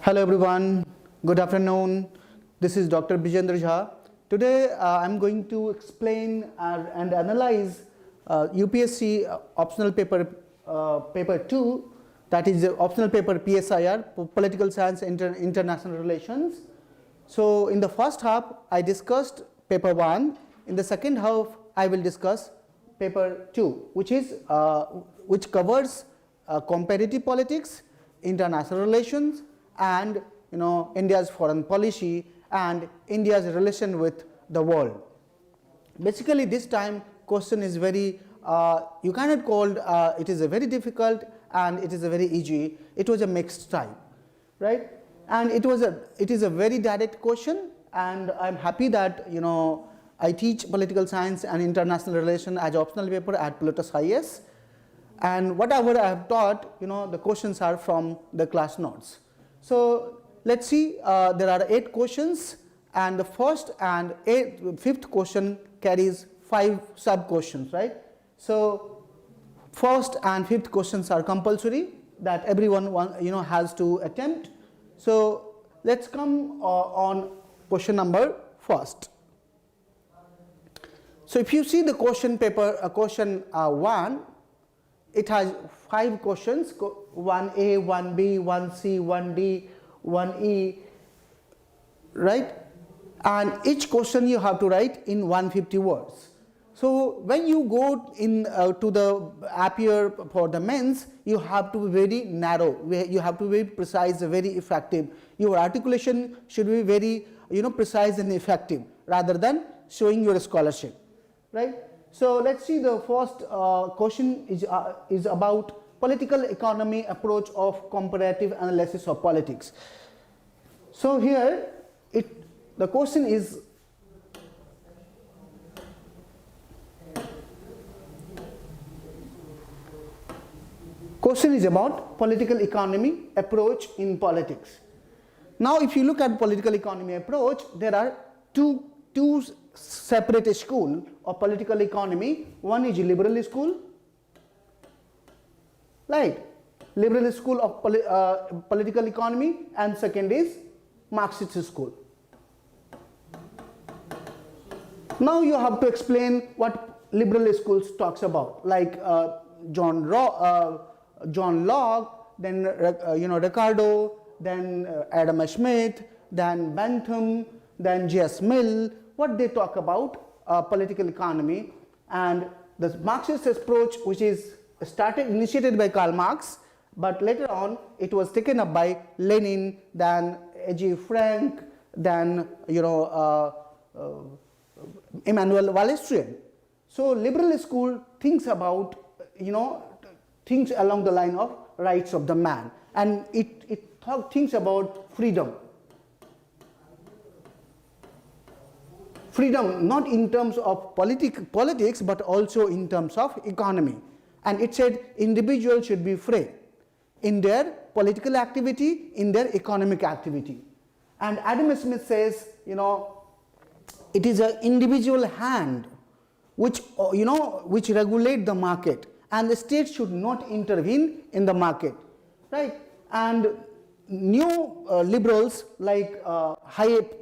Hello everyone, good afternoon. This is Dr. Bijendra. Today I'm going to explain and analyze UPSC optional paper 2, that is the optional paper PSIR, Political Science and International Relations. So in the first half I discussed paper 1. In the second half I will discuss paper 2, which covers comparative politics, international relations, and India's foreign policy and India's relation with the world. Basically, this time question is very you cannot call it is a very difficult and it is a very easy. It was a mixed time, right? And it is a very direct question, and I'm happy that I teach political science and international relation as optional paper at Plutus IAS, and whatever I have taught, the questions are from the class notes. So let's see, there are 8 questions, and the first and 5th question carries 5 sub questions, right? So first and 5th questions are compulsory that everyone has to attempt. So let's come on question number first. So if you see the question paper, question 1, it has 5 questions, 1A, 1B, 1C, 1D, 1E, right? And each question you have to write in 150 words. So when you go in to the appear for the mains, you have to be very narrow, you have to be very precise, very effective. Your articulation should be very precise and effective rather than showing your scholarship, right? So let's see, the first question is about political economy approach of comparative analysis of politics. So here the question is about political economy approach in politics. Now if you look at political economy approach, there are two separate school of political economy. One is liberal school, right? Liberal school of political economy, and second is Marxist school. Now you have to explain what liberal schools talks about, like John Locke, then Ricardo, then Adam Smith, then Bentham, then J.S. Mill. What they talk about political economy, and the Marxist approach, which is initiated by Karl Marx, but later on it was taken up by Lenin, then A.G. Frank, then Emmanuel Wallerstein. So liberal school thinks about things along the line of rights of the man, and it thinks about freedom. Freedom not in terms of politics but also in terms of economy, and it said individuals should be free in their political activity, in their economic activity. And Adam Smith says it is an individual hand which regulate the market, and the state should not intervene in the market, right? And new liberals like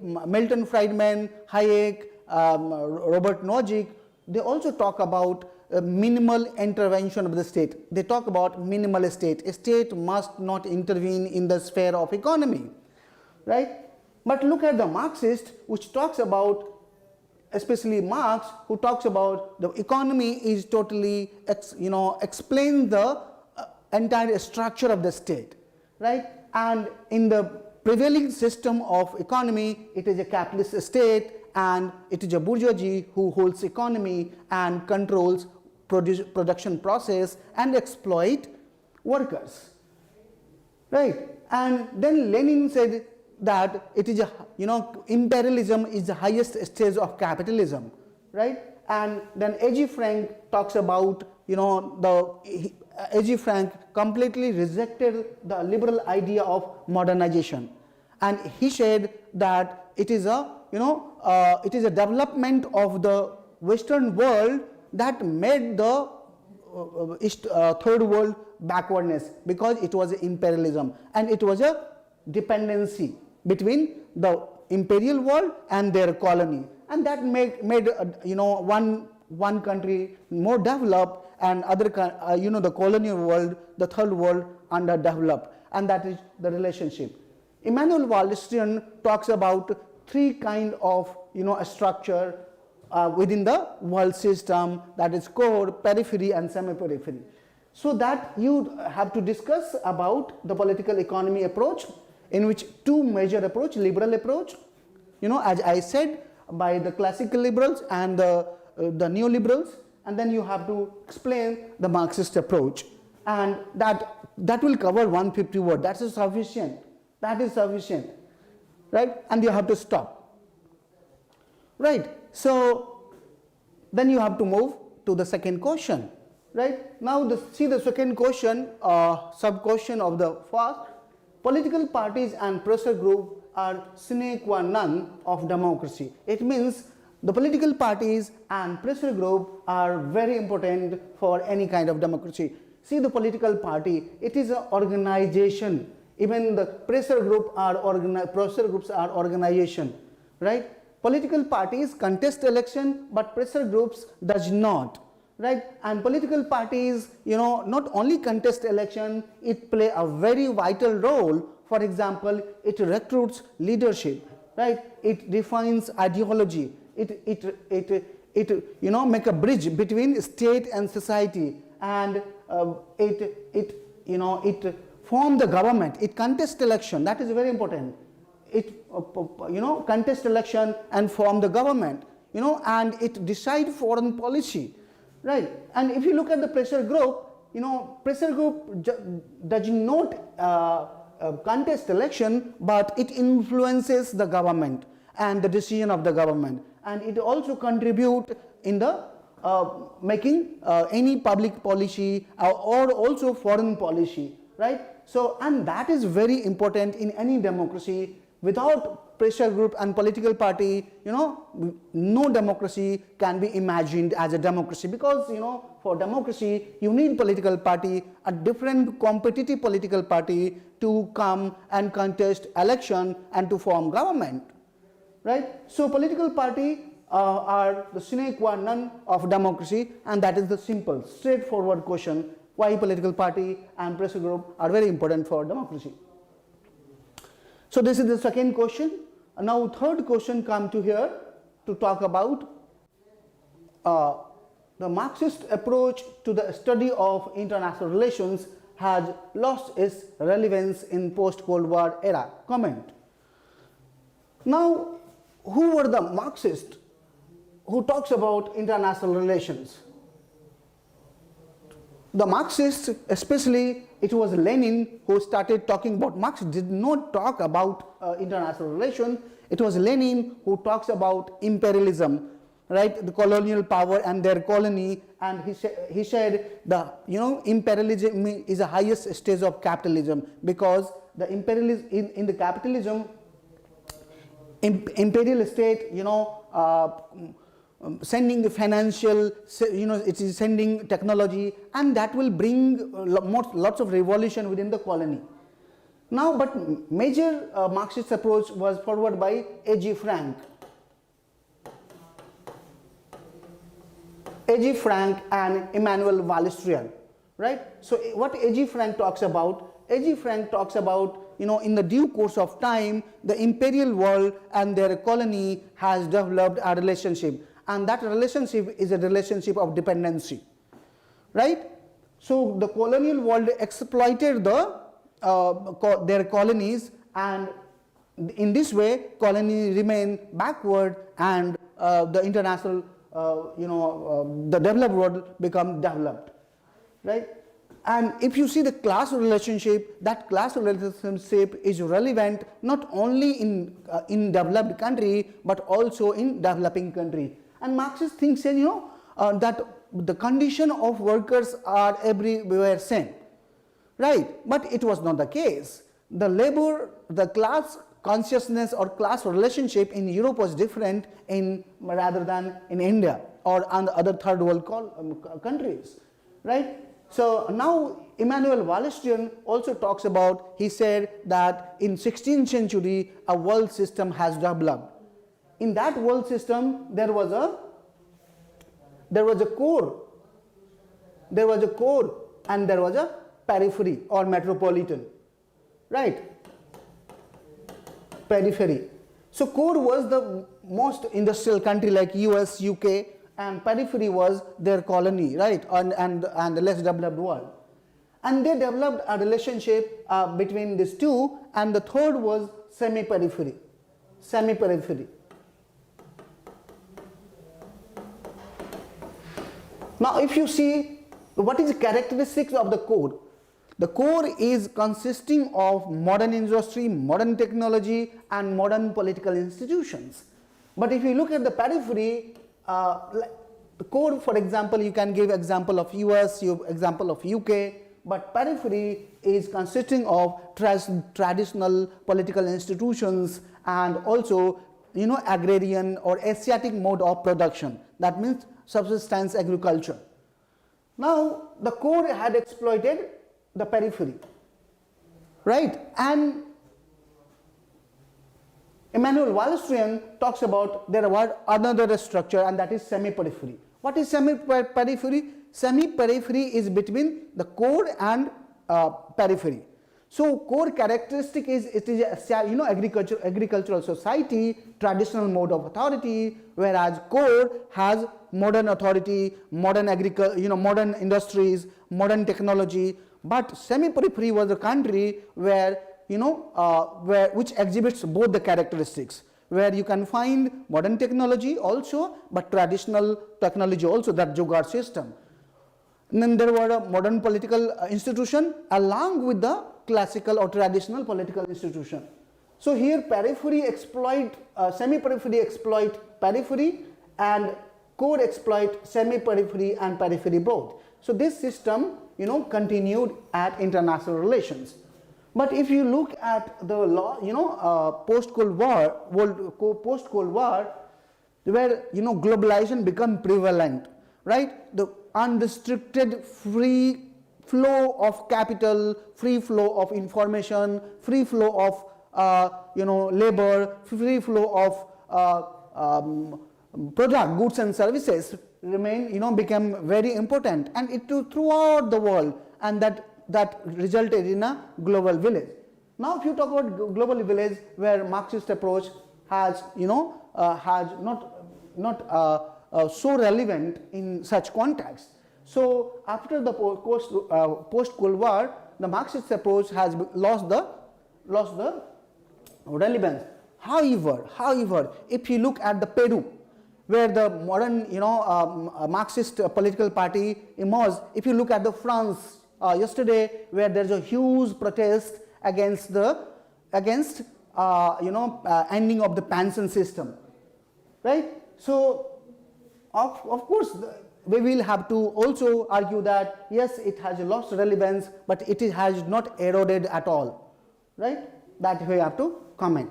Milton Friedman, Hayek, Robert Nozick, they also talk about minimal intervention of the state. They talk about minimal state. A state must not intervene in the sphere of economy, right? But look at the Marxist, which talks about, especially Marx, who talks about the economy is totally explain the entire structure of the state, right? And in the prevailing system of economy, it is a capitalist state, and it is a bourgeoisie who holds economy and controls production process and exploit workers, right? And then Lenin said that it is imperialism is the highest stage of capitalism, right? And then A.G. Frank talks about A.G. Frank completely rejected the liberal idea of modernization, and he said that it is a development of the Western world that made the third world backwardness, because it was imperialism and it was a dependency between the imperial world and their colony, and that made one country more developed and other the colonial world, the third world, underdeveloped, and that is the relationship. Immanuel Wallerstein talks about three kind of a structure within the world system, that is core, periphery and semi-periphery. So that you have to discuss about the political economy approach, in which two major approach, liberal approach, as I said, by the classical liberals and the neoliberals, and then you have to explain the Marxist approach, and that will cover 150 words. That is sufficient. That is sufficient, right? And you have to stop, right? So then you have to move to the second question, right? Now see the second question, sub question of the first. Political parties and pressure group are sine qua non of democracy. It means the political parties and pressure group are very important for any kind of democracy. See, the political party, it is an organization. Even the pressure groups are organization, right? Political parties contest election, but pressure groups does not, right? And political parties, not only contest election, it play a very vital role. For example, it recruits leadership, right? It defines ideology. It make a bridge between state and society, and it form the government. It contest election. That is very important. It contest election and form the government. And it decide foreign policy, right? And if you look at the pressure group, pressure group does not contest election, but it influences the government and the decision of the government, and it also contribute in the making any public policy or also foreign policy, right? So, and that is very important in any democracy. Without pressure group and political party, no democracy can be imagined as a democracy, because for democracy you need political party, a different competitive political party to come and contest election and to form government, right? So political party are the sine qua non of democracy, and that is the simple, straightforward question, why political party and pressure group are very important for democracy. So this is the second question. Now third question come to here to talk about the Marxist approach to the study of international relations has lost its relevance in post-Cold War era. Comment. Now, who were the Marxists who talks about international relations? The Marxists, especially it was Lenin who started talking about. Marx did not talk about international relations. It was Lenin who talks about imperialism, right? The colonial power and their colony, and he said the imperialism is the highest stage of capitalism, because the imperialism in the capitalism, imperial state, sending the financial, it is sending technology, and that will bring lots of revolution within the colony. Now, but major Marxist approach was forwarded by A.G. Frank. A.G. Frank and Immanuel Wallerstein, right? So what A.G. Frank talks about? A.G. Frank talks about, in the due course of time, the imperial world and their colony has developed a relationship, and that relationship is a relationship of dependency, right? So the colonial world exploited their colonies, and in this way colonies remain backward, and the international the developed world become developed, right? And if you see the class relationship, that class relationship is relevant not only in developed country but also in developing country. And Marxist thinks, that the condition of workers are everywhere same, right? But it was not the case. The class consciousness or class relationship in Europe was different rather than in India or on the other third world countries, right? So now Immanuel Wallerstein also talks about, he said that in 16th century a world system has developed. In that world system there was a core, and there was a periphery or metropolitan, right? Periphery. So core was the most industrial country like US, UK, and periphery was their colony, right, and the less developed world. And they developed a relationship between these two, and the third was semi-periphery. Now if you see what is the characteristics of the core, the core is consisting of modern industry, modern technology, and modern political institutions. But if you look at the periphery, the core, for example, you can give example of US, example of UK, but periphery is consisting of traditional political institutions and also, you know, agrarian or Asiatic mode of production. That means subsistence agriculture. Now the core had exploited the periphery, right? And Immanuel Wallerstein talks about there was another structure, and that is semi-periphery. What is semi-periphery? Semi-periphery is between the core and periphery. So core characteristic is it is a, you know, agricultural society, traditional mode of authority, whereas core has modern authority, modern modern industries, modern technology. But semi-periphery was a country where, you know, which exhibits both the characteristics, where you can find modern technology also, but traditional technology also, that jugaad system. And then there were a modern political institution along with the classical or traditional political institution. So here periphery exploit, semi-periphery exploit periphery, and core exploit semi-periphery and periphery both. So this system, you know, continued at international relations. But if you look at the law, you know, post-Cold War, where, you know, globalization become prevalent, right? The unrestricted free flow of capital, free flow of information, free flow of you know, labor, free flow of product, goods and services remain, you know, became very important, and it throughout the world, and that resulted in a global village. Now if you talk about global village, where Marxist approach has, you know, has not so relevant in such context. So after the post-Cold War, the Marxist approach has lost the relevance. However, if you look at the Peru, where the modern, you know, Marxist political party emerged, if you look at the France yesterday, where there's a huge protest against ending of the pension system, right? So of course we will have to also argue that yes, it has lost relevance, but it has not eroded at all, right? That we have to comment.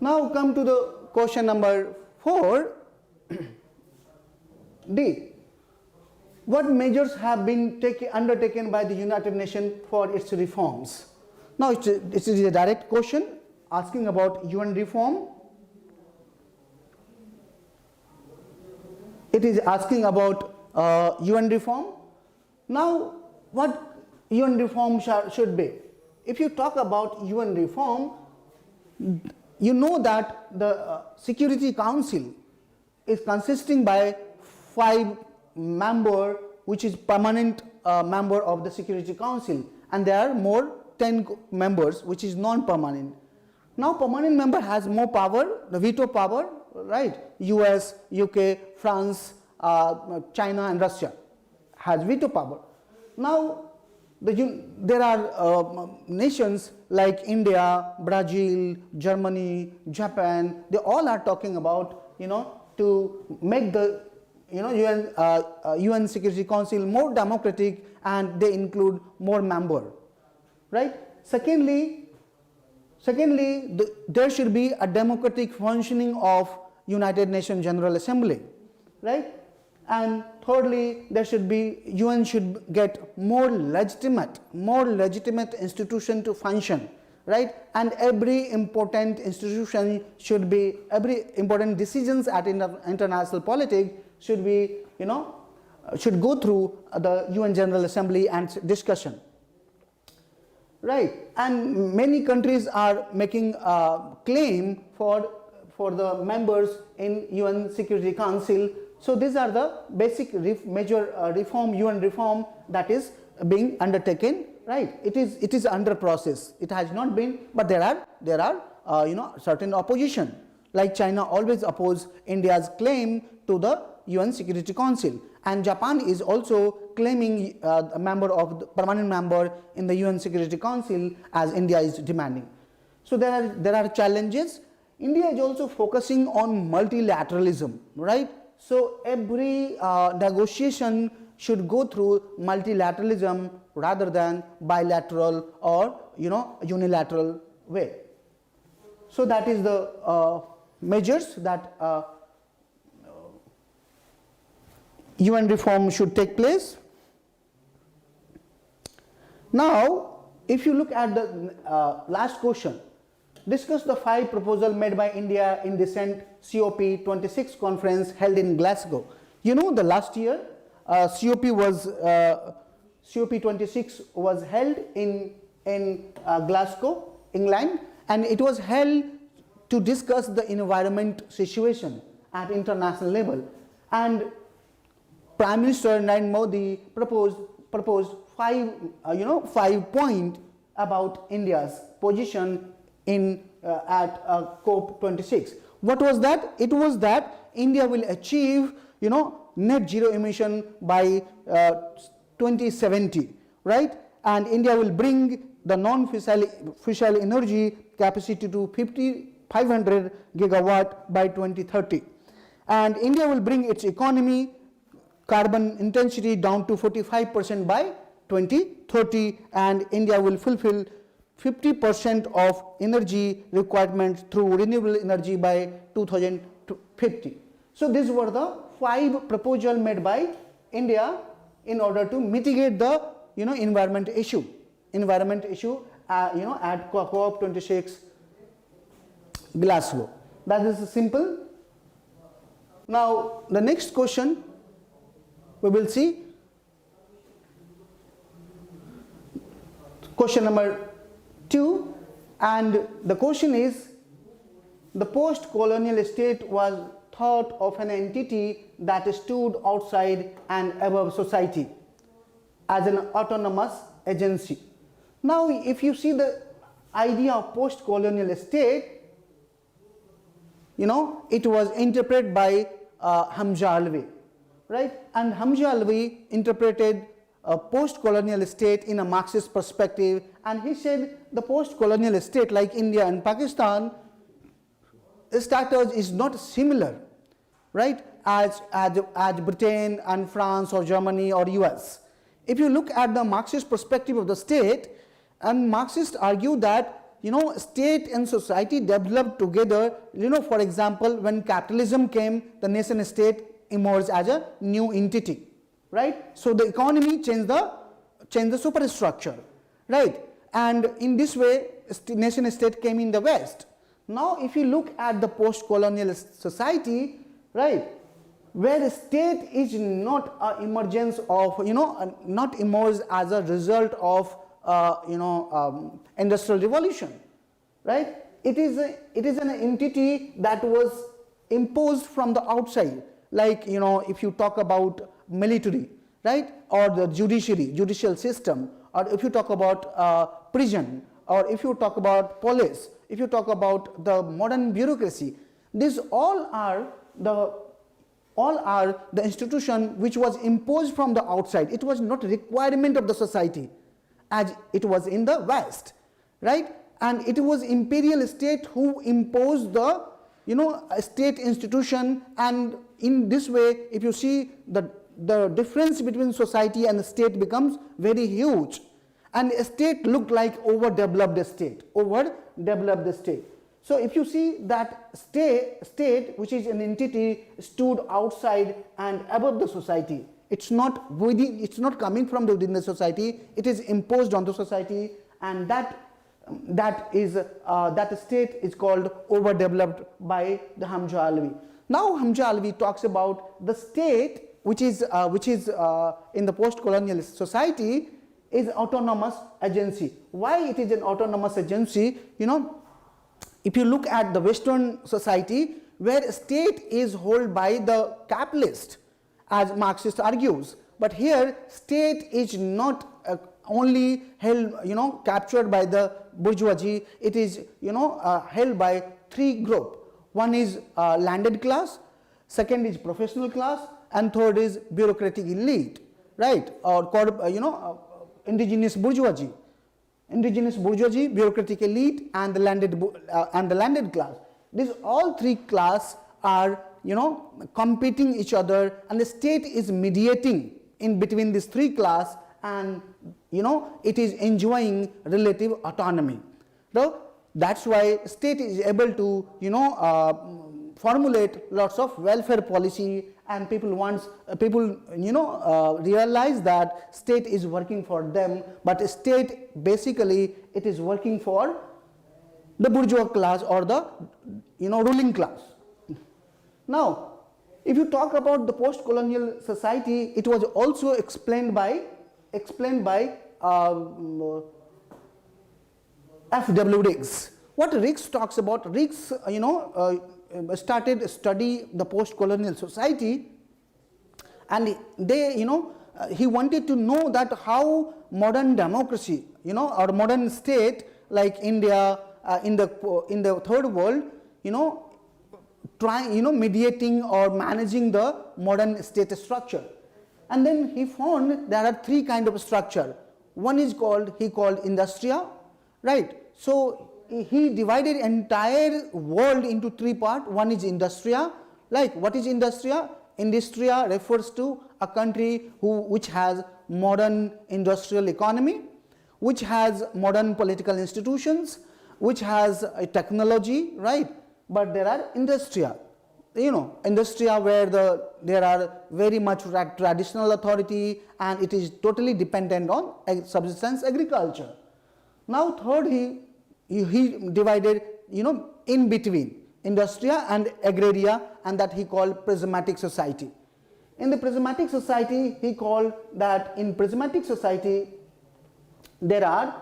Now come to the question number 4. D. What measures have been undertaken by the United Nations for its reforms? Now it is a direct question asking about UN reform. It is asking about UN reform. Now what UN reform should be? If you talk about UN reform, you know that the Security Council is consisting by 5 members, which is permanent member of the Security Council, and there are more 10 members which is non-permanent. Now permanent member has more power, the veto power, right? US, UK, France, China and Russia has veto power. Now there are nations like India, Brazil, Germany, Japan, they all are talking about, you know, to make the, you know, UN Security Council more democratic, and they include more members, right? Secondly, there should be a democratic functioning of United Nations General Assembly, right? And thirdly, UN should get more legitimate institution to function, right? And every important institution should be, every important decisions at international politics should be, should go through the UN General Assembly and discussion, right? And many countries are making a claim for the members in UN Security Council. So these are the basic major UN reform that is being undertaken, right? It is under process. It has not been, but there are certain opposition. Like China always oppose India's claim to the UN Security Council, and Japan is also claiming a permanent member in the UN Security Council as India is demanding. So there are challenges. India is also focusing on multilateralism, right? So every negotiation should go through multilateralism rather than bilateral or unilateral way. So that is the measures that UN reform should take place. Now, if you look at the last question, discuss the 5 proposals made by India in recent COP26 conference held in Glasgow. The last year COP26 was held in Glasgow, England, and it was held to discuss the environment situation at international level. And Prime Minister Narendra Modi proposed 5 points about India's position at COP26. What was that? It was that India will achieve net zero emission by 2070, right? And India will bring the non-fossil energy capacity to 500 gigawatt by 2030, and India will bring its economy carbon intensity down to 45% by 2030, and India will fulfill 50% of energy requirements through renewable energy by 2050. So these were the 5 proposals made by India in order to mitigate the environment issue at COP26 Glasgow. That is simple. Now the next question we will see. Question number 2, and the question is, the post-colonial state was thought of an entity that stood outside and above society as an autonomous agency. Now if you see the idea of post-colonial state, it was interpreted by Hamza Alvi, right? And Hamza Alvi interpreted a post-colonial state in a Marxist perspective, and he said the post-colonial state like India and Pakistan status is not similar, right, as Britain and France or Germany or US. If you look at the Marxist perspective of the state, and Marxists argue that state and society developed together. For example, when capitalism came, the nation state emerged as a new entity, right? So the economy changed the superstructure, right? And in this way, nation state came in the West. Now if you look at the post-colonial society, right, where the state is not an emergence of, not emerged as a result of industrial revolution, right? It is an entity that was imposed from the outside, like if you talk about military, right, or the judicial system, or if you talk about prison, or if you talk about police, if you talk about the modern bureaucracy, these all are the institution which was imposed from the outside. It was not a requirement of the society as it was in the West, right? And it was imperial state who imposed the state institution, and in this way, if you see the difference between society and the state becomes very huge, and a state looked like overdeveloped state. So if you see that state which is an entity stood outside and above the society, it's not within, it's not coming from within the society, it is imposed on the society, and that state is called overdeveloped by the Hamza Alvi. Now Hamza Alvi talks about the state which is in the post-colonial society is autonomous agency. Why it is an autonomous agency? You know, if you look at the Western society, where state is held by the capitalist, as Marxist argues, but here state is not only held, captured by the bourgeoisie. It is, held by three groups. One is landed class, second is professional class, and third is bureaucratic elite, right? Or indigenous bourgeoisie. Indigenous bourgeoisie, bureaucratic elite, and the landed class. These all three classes are, competing each other, and the state is mediating in between these three classes, and it is enjoying relative autonomy. So that's why state is able to formulate lots of welfare policy, and people realize that state is working for them, but state basically it is working for the bourgeois class or the ruling class. Now if you talk about the post-colonial society, it was also explained by F.W. Riggs. What Riggs talks about, Riggs started study the post-colonial society, and he wanted to know that how modern democracy, or modern state like India in the third world, mediating or managing the modern state structure. And then he found there are three kinds of structure. One is he called industria, right? So he divided entire world into three parts. One is industria. Like, what is industria? Industria refers to a country which has modern industrial economy, which has modern political institutions, which has a technology, right? But there are industria, industria where there are very much traditional authority, and it is totally dependent on subsistence agriculture. Now third, he divided, in between industria and agraria, and that he called prismatic society. In the prismatic society, he called that in prismatic society there are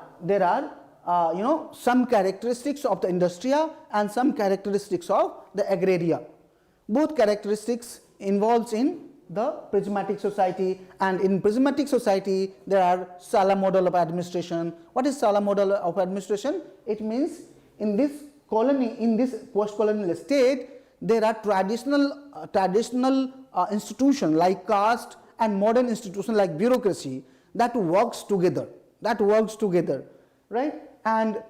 some characteristics of the industria and some characteristics of the agraria. Both characteristics involves in the prismatic society, and in prismatic society there are Sala model of administration. What is Sala model of administration? It means in this colony, in this post-colonial state, there are traditional institutions like caste and modern institutions like bureaucracy that works together, right? And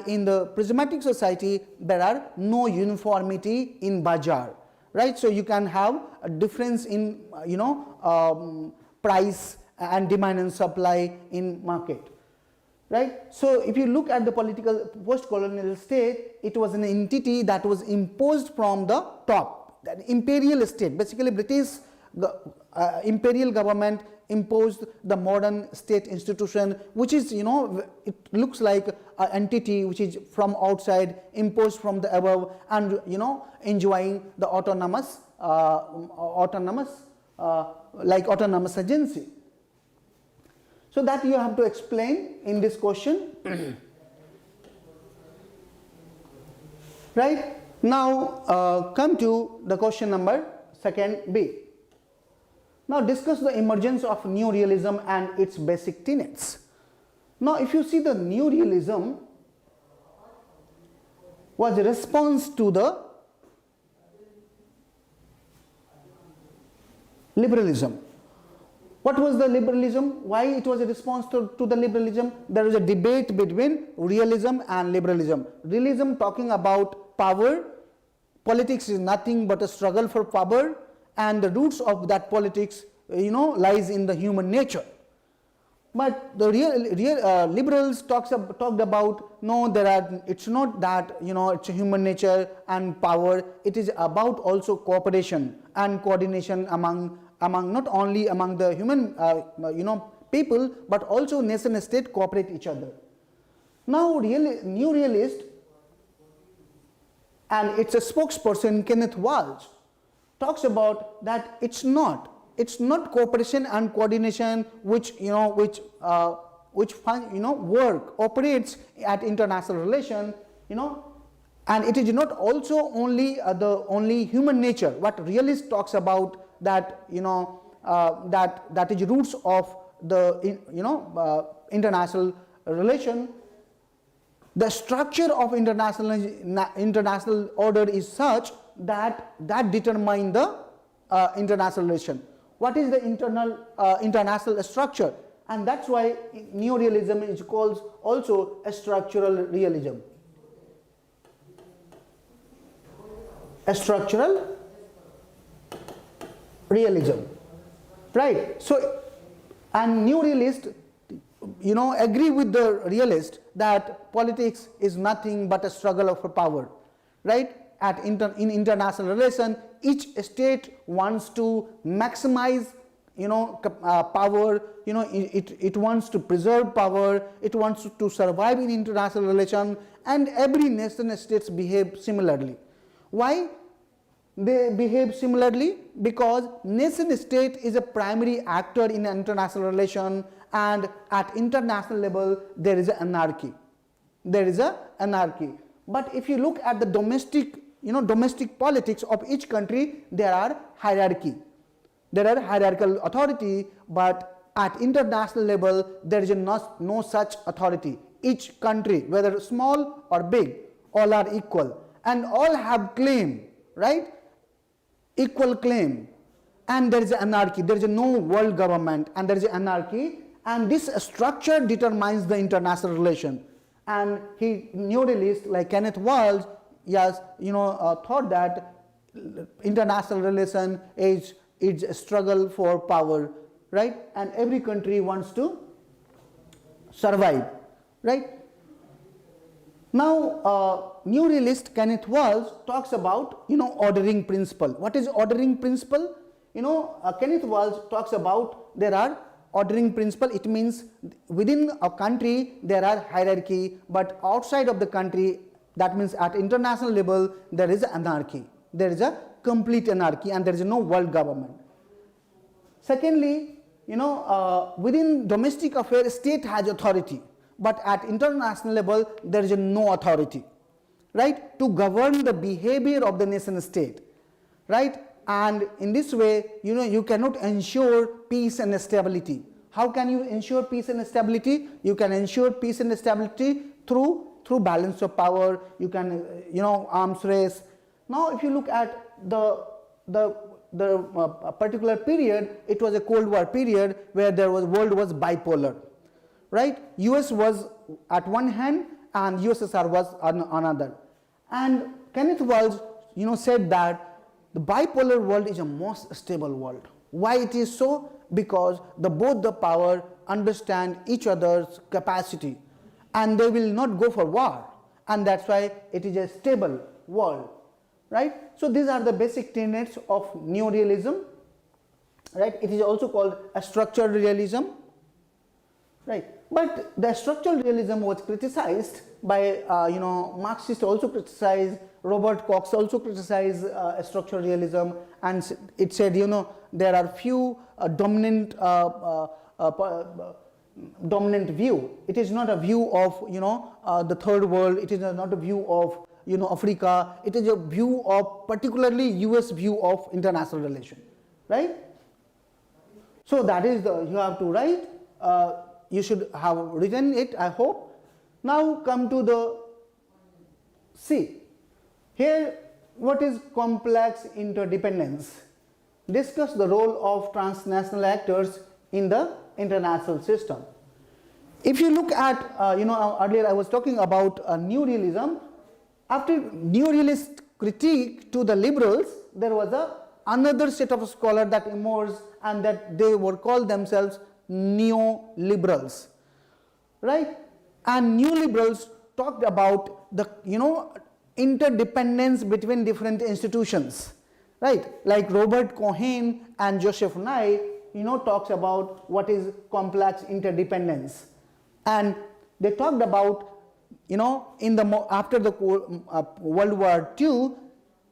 in the prismatic society there are no uniformity in bazaar, right? So you can have a difference in price and demand and supply in market, right? So if you look at the political post-colonial state, it was an entity that was imposed from the top. That imperial state, basically British imperial government imposed the modern state institution, which is, it looks like an entity which is from outside, imposed from the above, and enjoying the autonomous agency. So that you have to explain in this question. Right? Now come to the question number 2B. Now discuss the emergence of new realism and its basic tenets. Now if you see, the new realism was a response to the liberalism. What was the liberalism? Why it was a response to the liberalism? There was a debate between realism and liberalism. Realism talking about power. Politics is nothing but a struggle for power, and the roots of that politics, lies in the human nature. But the real liberals talked about, no, it's not that, it's a human nature and power. It is about also cooperation and coordination among not only among the human people, but also nation state cooperate each other. Now new realist and its a spokesperson Kenneth Walsh talks about that it's not cooperation and coordination which work operates at international relation, and it is not also only the only human nature. What realist talks about that that is roots of the international relation. The structure of international order is such that determine the international relation. What is the international structure? And that's why neorealism is called also a structural realism. A structural realism, right? So, and new realist, agree with the realist that politics is nothing but a struggle for power, right? In international relation, each state wants to maximize power, it wants to preserve power, it wants to survive in international relation, and every nation states behave similarly. Why they behave similarly? Because nation state is a primary actor in international relation, and at international level there is anarchy. But if you look at the domestic politics of each country, there are hierarchy. There are hierarchical authority, but at international level there is no such authority. Each country, whether small or big, all are equal and all have claim, right? Equal claim. And there is anarchy. There is no world government, and there is anarchy, and this structure determines the international relation. And new realist like Kenneth Walsh, yes, thought that international relation is a struggle for power, right? And every country wants to survive, right? Now, new realist Kenneth Walsh talks about ordering principle. What is ordering principle? Kenneth Walsh talks about there are ordering principle. It means within a country there are hierarchy, but outside of the country, that means at international level there is anarchy. There is a complete anarchy, and there is no world government. Secondly, within domestic affairs, state has authority, but at international level there is no authority, right, to govern the behavior of the nation state, right? And in this way, you cannot ensure peace and stability. How can you ensure peace and stability? You can ensure peace and stability through balance of power. You can arms race. Now if you look at the particular period, it was a Cold War period where world was bipolar, right? US was at one hand and USSR was on another. And Kenneth Walsh said that the bipolar world is a most stable world. Why it is so? Because both the power understand each other's capacity, and they will not go for war, and that's why it is a stable world, right? So these are the basic tenets of neorealism, right? It is also called a structural realism, right? But the structural realism was criticized by Marxists also criticized, Robert Cox also criticized structural realism, and it said there are few dominant view. It is not a view of the third world. It is not a view of Africa. It is a view of particularly US view of international relation, right? So that is you have to write. You should have written it, I hope. Now come to the C. Here, what is complex interdependence? Discuss the role of transnational actors in the international system. If you look at, earlier I was talking about new realism. After new realist critique to the liberals, there was another set of scholars that emerged, and that they were called themselves neoliberals, right? And neoliberals talked about the interdependence between different institutions, right? Like Robert Cohen and Joseph Nye talks about what is complex interdependence, and they talked about after the World War II,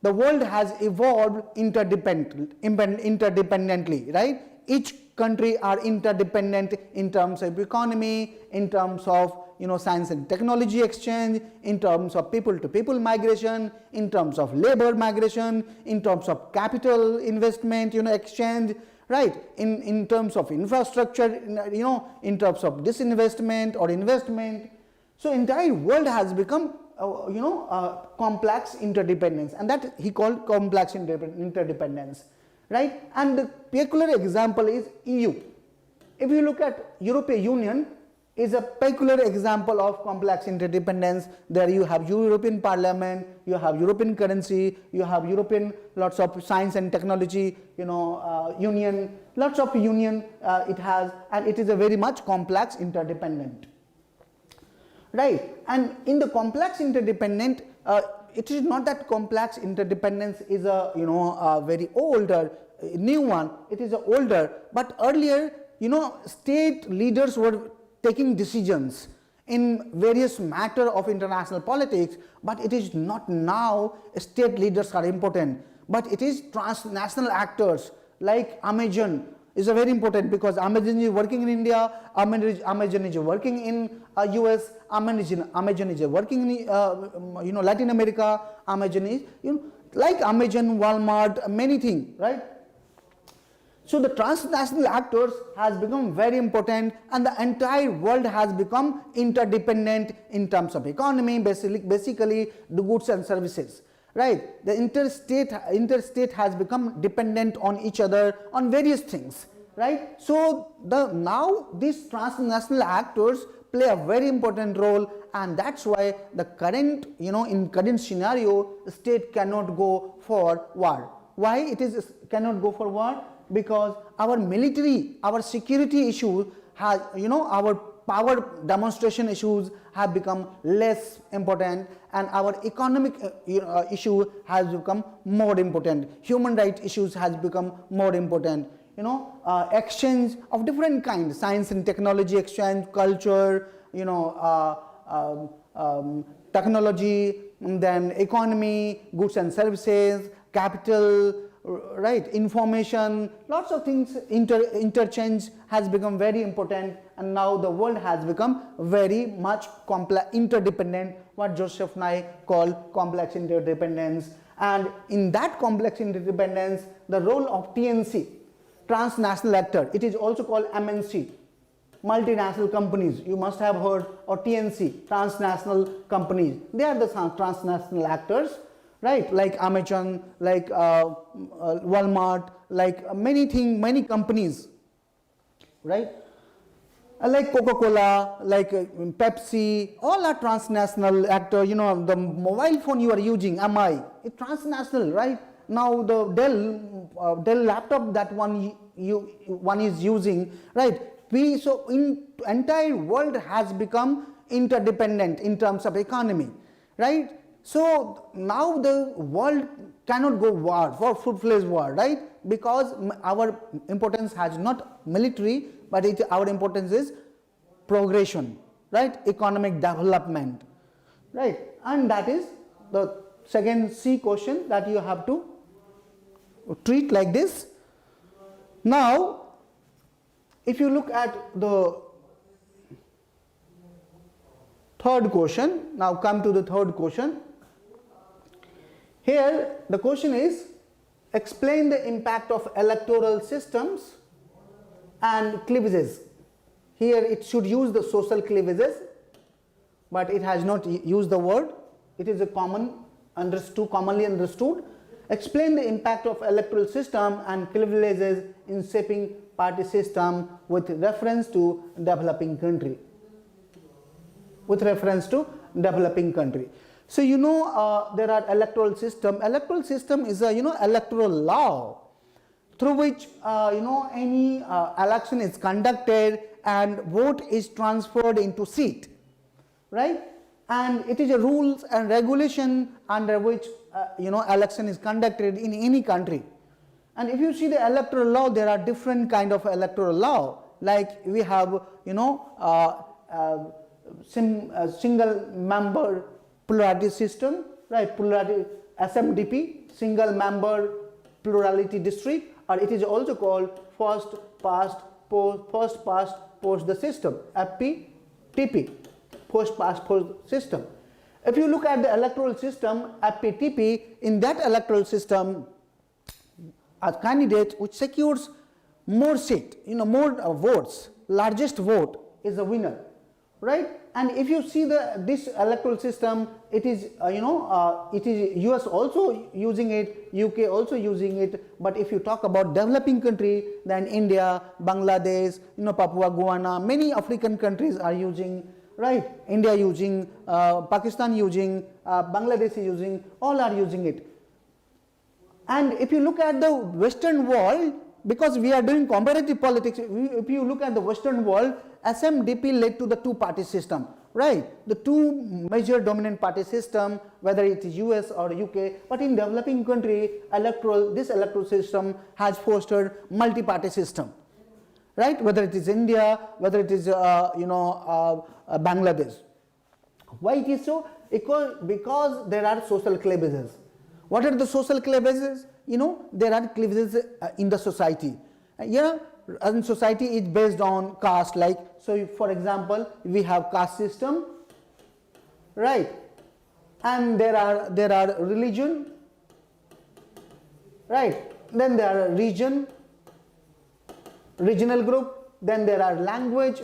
the world has evolved interdependently, right? Each country are interdependent in terms of economy, in terms of science and technology exchange, in terms of people to people migration, in terms of labor migration, in terms of capital investment exchange, right? In terms of infrastructure, in terms of disinvestment or investment. So entire world has become complex interdependence, and that he called complex interdependence, right? And the peculiar example is EU. If you look at European Union, is a peculiar example of complex interdependence. There you have European Parliament, you have European currency, you have European lots of science and technology, union, lots of union it has, and it is a very much complex interdependent, right? And in the complex interdependent, it is not that complex interdependence is a a very older new one. It is a older, but earlier state leaders were taking decisions in various matter of international politics, but it is not now state leaders are important, but it is transnational actors like Amazon is a very important, because Amazon is working in India, Amazon is working in US, Amazon is working in Latin America, Amazon is like Amazon, Walmart, many things, right? So the transnational actors has become very important, and the entire world has become interdependent in terms of economy, basically the goods and services, right? The interstate has become dependent on each other on various things, right? So now these transnational actors play a very important role, and that's why the current in current scenario, state cannot go for war. Why it is cannot go for war? Because our military, our security issues has, our power demonstration issues have become less important, and our economic issue has become more important. Human rights issues has become more important. Exchange of different kinds, science and technology exchange, culture, technology, then economy, goods and services, capital, right, information, lots of things, interchange has become very important, and now the world has become very much complex, interdependent, what Joseph Nye called complex interdependence. And in that complex interdependence, the role of TNC, transnational actor, it is also called MNC, multinational companies, you must have heard, or TNC, transnational companies, they are the transnational actors, right? Like Amazon, like Walmart, like many companies, right? Like Coca-Cola, like Pepsi, all are transnational actor. The mobile phone you are using, MI, it's transnational, right? Now the Dell laptop that one is using, right? So in entire world has become interdependent in terms of economy, right? So now the world cannot go war, for full-fledged war, right? Because our importance has not military, but our importance is progression, right? Economic development, right? And that is the second C question that you have to treat like this. Now, if you look at the third question, now come to the third question. Here the question is, explain the impact of electoral systems and cleavages. Here it should use the social cleavages, but it has not used the word. It is a commonly understood. Explain the impact of electoral system and cleavages in shaping party system with reference to developing country. With reference to developing country. So there are electoral system. Electoral system is a electoral law through which any election is conducted and vote is transferred into seat, right? And it is a rules and regulation under which election is conducted in any country. And if you see the electoral law, there are different kind of electoral law. Like we have single member plurality system, right? Plurality SMDP, single member plurality district, or it is also called first past post the system, FPTP, first past post system. If you look at the electoral system, FPTP, in that electoral system, a candidate which secures more seat, more votes, largest vote is the winner, right? And if you see this electoral system, it is it is US also using it, UK also using it. But if you talk about developing country, then India, Bangladesh, Papua Guiana, many African countries are using, right? India using, Pakistan using, Bangladesh is using, all are using it. And if you look at the Western world, because we are doing comparative politics, if you look at the Western world, SMDP led to the two-party system, right? The two major dominant party system, whether it is US or UK, but in developing country, this electoral system has fostered multi-party system, right? Whether it is India, whether it is Bangladesh. Why it is so? Because there are social cleavages. What are the social cleavages? There are cleavages in the society. And society is based on caste, like, so for example, we have caste system, right? And there are religion, right? Then there are regional group, then there are language.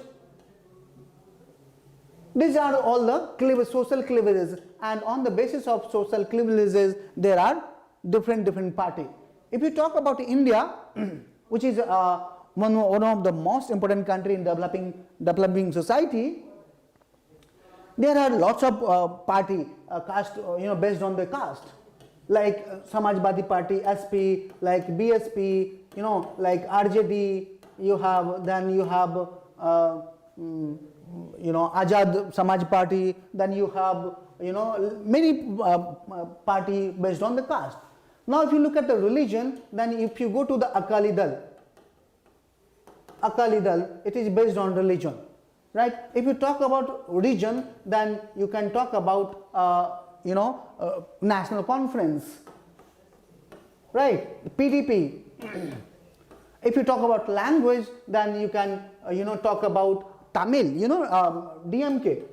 These are all the social cleavages, and on the basis of social cleavages, there are different party. If you talk about India, which is one of the most important country in developing society, there are lots of party caste, based on the caste, like Samajwadi Party, SP, like BSP, like RJD. You have Azad Samaj Party. Then you have many party based on the caste. Now, if you look at the religion, then if you go to the Akali Dal, it is based on religion, right? If you talk about region, then you can talk about national conference, right? PDP. If you talk about language, then you can talk about Tamil, DMK.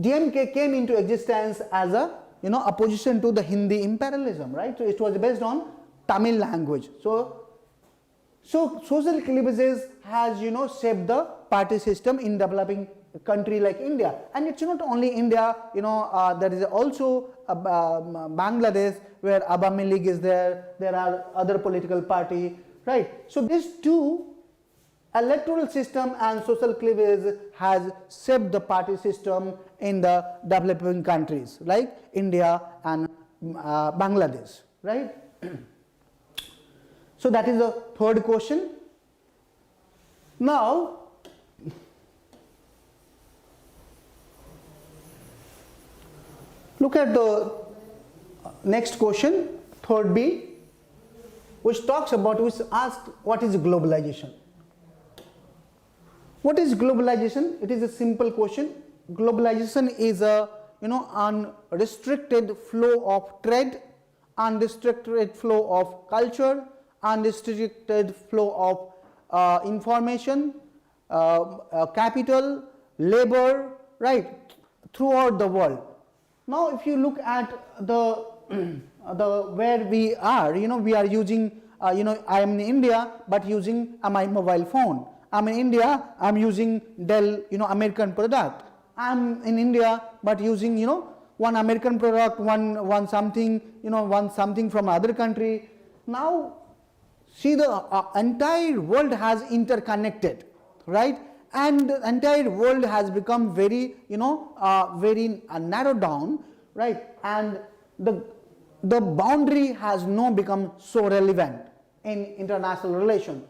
DMK came into existence as a opposition to the Hindi imperialism, right? So it was based on Tamil language. So social cleavages has shaped the party system in developing country like India. And it's not only India, there is also Bangladesh, where Awami League is there. There are other political party, right? So these two, electoral system and social cleavage, has shaped the party system in the developing countries like India and Bangladesh, right? So that is the third question. Now, look at the next question, third B, which asks what is globalization? What is globalization? It is a simple question. Globalization is a unrestricted flow of trade, unrestricted flow of culture, unrestricted flow of information, capital, labor, right, throughout the world. Now, if you look at the where we are, we are using, I am in India, but using my mobile phone. I'm in India, I'm using Dell, American product. I'm in India, but using, one American product, one something from other country. Now, see, the entire world has interconnected, right? And the entire world has become very, very narrowed down, right? And the boundary has now become so relevant, in international relation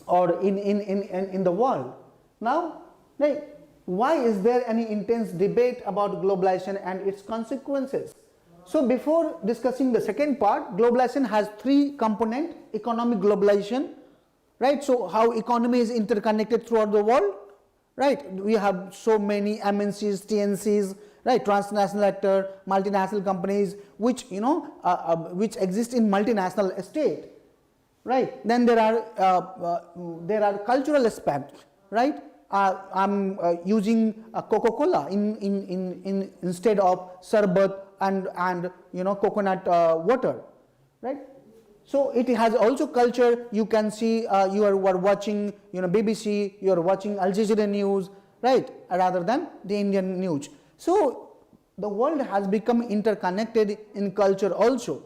or in the world. Now, why is there any intense debate about globalization and its consequences? So before discussing the second part, globalization has three components: economic globalization, right? So how economy is interconnected throughout the world, right? We have so many MNCs, TNCs, right? Transnational actor, multinational companies, which which exist in multinational state, right? Then there are cultural aspects, right? I'm using Coca-Cola instead of Sarbat and coconut water, right? So it has also culture. You can see you are watching BBC, you are watching Al Jazeera news, right, rather than the Indian news. So the world has become interconnected in culture also,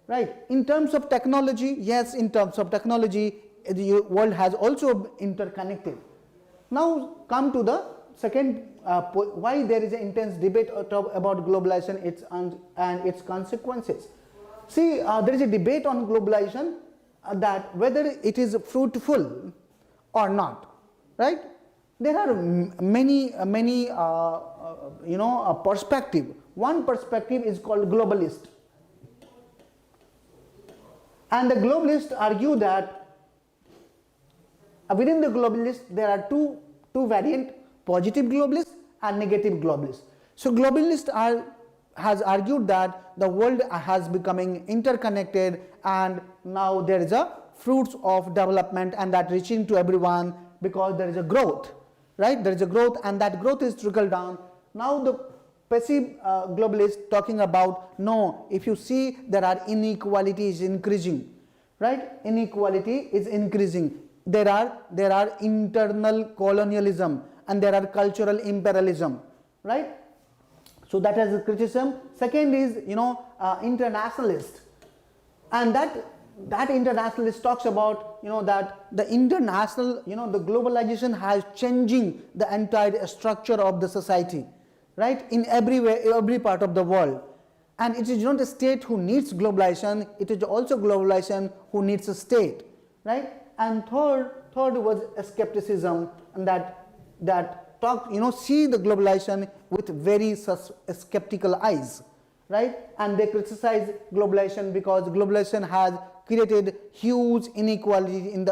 right? In terms of technology, yes, in terms of technology, the world has also interconnected. Now come to the second why there is an intense debate about globalization and its consequences. See, there is a debate on globalization that whether it is fruitful or not, right? There are many perspective. One perspective is called globalist, and the globalists argue that within the globalists there are two variant: positive globalists and negative globalists. So globalists has argued that the world has becoming interconnected and now there is a fruits of development and that reaching to everyone because there is a growth, right? There is a growth and that growth is trickled down. Now the passive globalist talking about, no, if you see there are inequalities increasing, right? Inequality is increasing. There are internal colonialism and there are cultural imperialism, right? So that is a criticism. Second is internationalist, and that internationalist talks about that the international the globalization has changing the entire structure of the society, right, in every part of the world, and it is not a state who needs globalization, it is also globalization who needs a state, right? And third was a skepticism, and that talk see the globalization with very skeptical eyes, right? And they criticize globalization because globalization has created huge inequality in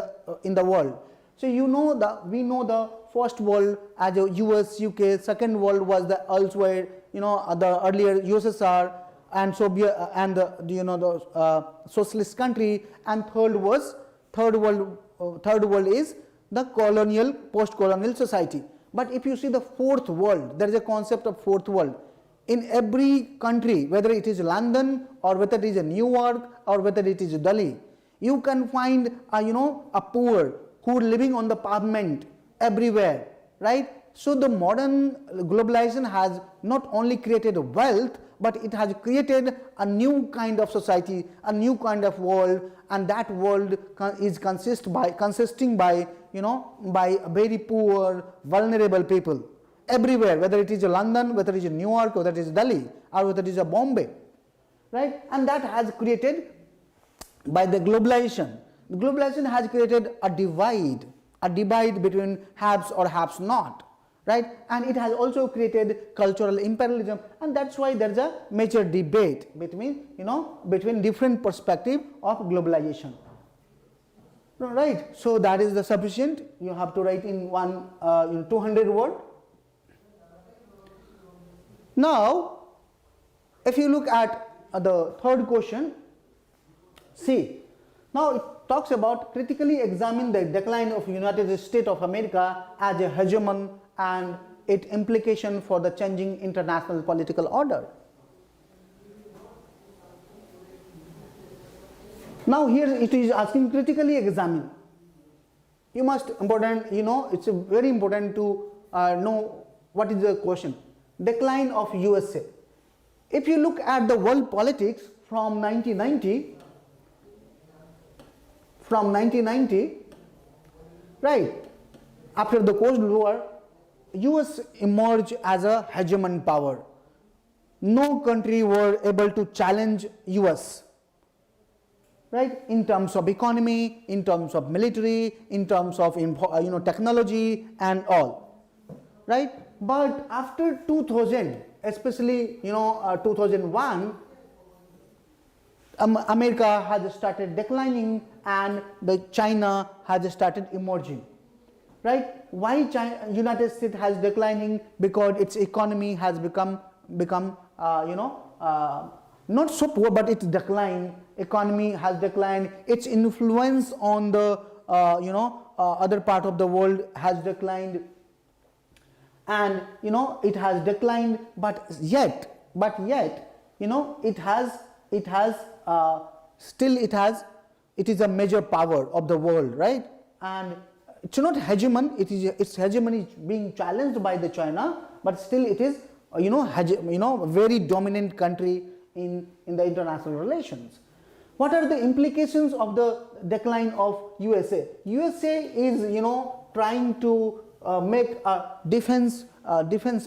the world. So we know the first world as a US, UK, second world was the elsewhere, the earlier USSR and Soviet and the socialist country, and third world is the colonial, post-colonial society. But if you see the fourth world, there is a concept of fourth world. In every country, whether it is London or whether it is New York or whether it is Delhi, you can find a poor who are living on the pavement everywhere, right? So the modern globalization has not only created wealth, but it has created a new kind of society, a new kind of world, and that world is consisting by very poor, vulnerable people everywhere, whether it is London, whether it is New York, whether it is Delhi, or whether it is Bombay, right? And that has created by the globalization. The globalization has created a divide between haves or haves not, right? And it has also created cultural imperialism, and that's why there is a major debate between different perspective of globalization, right? So that is the sufficient. You have to write in 200 word. Now, if you look at the third question, see, now it talks about critically examine the decline of United States of America as a hegemon and its implication for the changing international political order. Now here it is asking critically examine. You must it's very important to know what is the question. Decline of USA. If you look at the world politics from 1990, right, after the Cold War, US emerged as a hegemon power. No country were able to challenge US. right? In terms of economy, in terms of military, in terms of technology and all, right? But after 2000, especially 2001, America has started declining and the China has started emerging, right? Why United States has declining? Because its economy has become not so poor, but it's declined. Economy has declined. Its influence on the other part of the world has declined, and it has declined. But yet it is a major power of the world, right? And it's not hegemon. Its hegemony is being challenged by the China, but still it is very dominant country in the international relations. What are the implications of the decline of USA? USA is trying to make a defense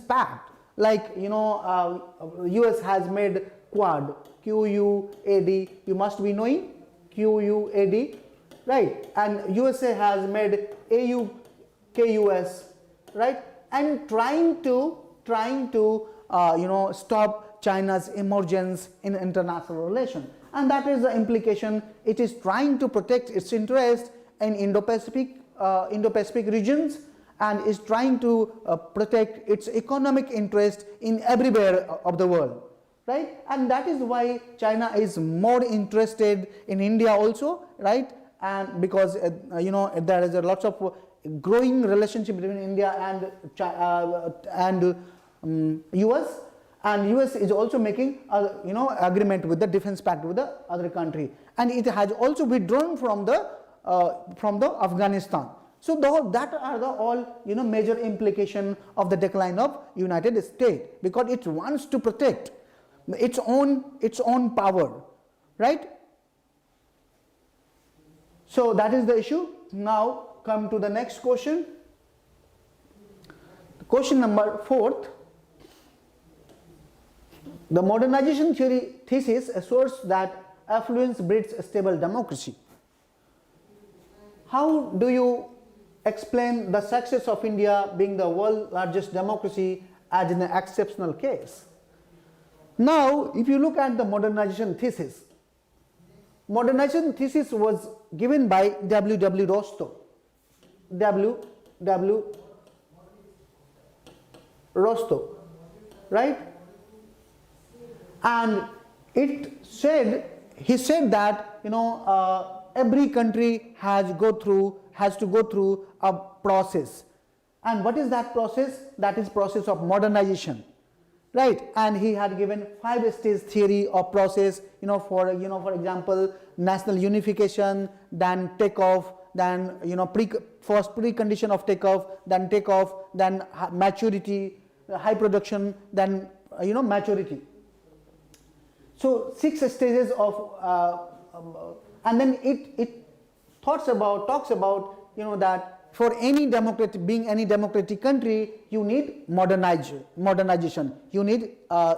pact, like US has made Quad, QUAD. You must be knowing QUAD, right? And USA has made AUKUS, right? And trying to stop China's emergence in international relations. And that is the implication. It is trying to protect its interest in Indo-Pacific regions, and is trying to protect its economic interest in everywhere of the world, right? And that is why China is more interested in India also, right? And because there is a lots of growing relationship between India and US, and US is also making agreement with the defense pact with the other country, and it has also withdrawn from the Afghanistan. So that are the all major implication of the decline of United States, because it wants to protect its own power, right? So that is the issue. Now come to the next question. Question number 4. The modernization theory thesis asserts that affluence breeds a stable democracy. How do you explain the success of India being the world's largest democracy as an exceptional case? Now, if you look at the modernization thesis was given by W. Rostow, right? And he said that every country has to go through a process. And what is that process? That is process of modernization, right? And he had given 5-stage theory of process, for example, national unification, then takeoff, then first precondition of takeoff, then maturity, high production, then maturity. So 6 stages of and then it talks about that for any democratic country, you need modernization. You need a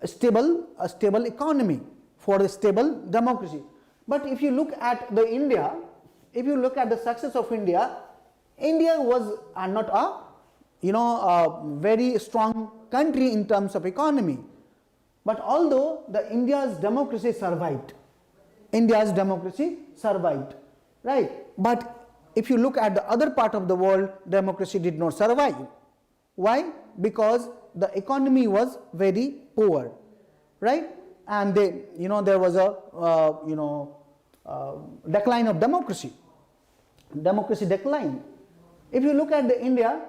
stable economy for a stable democracy. But if you look at the success of India was not a very strong country in terms of economy. But although India's democracy survived, right? But if you look at the other part of the world, democracy did not survive. Why? Because the economy was very poor, right? And there was a decline of democracy. Democracy declined. If you look at India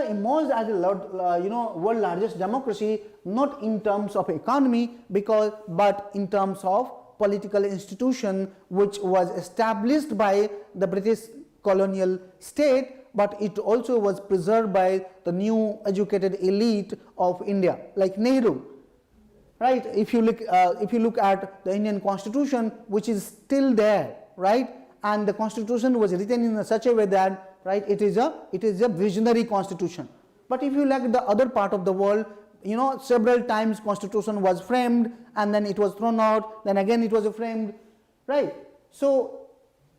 emerged as a world largest democracy, not in terms of economy, but in terms of political institution, which was established by the British colonial state, but it also was preserved by the new educated elite of India, like Nehru, right? If you look at the Indian Constitution, which is still there, right? And the Constitution was written in such a way that, right, it is a visionary constitution. But if you look at the other part of the world, several times constitution was framed, and then it was thrown out, then again it was framed, right? So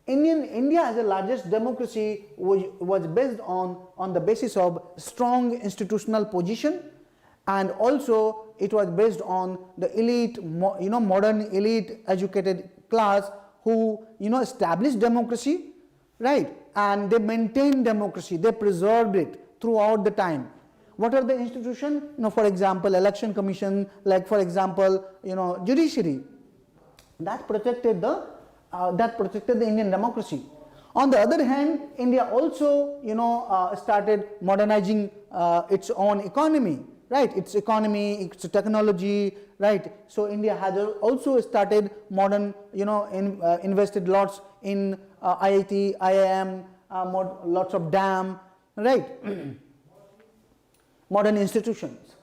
India as the largest democracy was based on the basis of strong institutional position, and also it was based on the elite, modern elite educated class who established democracy, right? And they maintained democracy, they preserved it throughout the time. What are the institutions? For example, election commission, like for example, judiciary, that protected the Indian democracy. On the other hand, India also started modernizing its own economy, right? Its economy, its technology, right? So India has also started modern, invested lots in IIT, IIM, lots of dam, right? Modern institutions,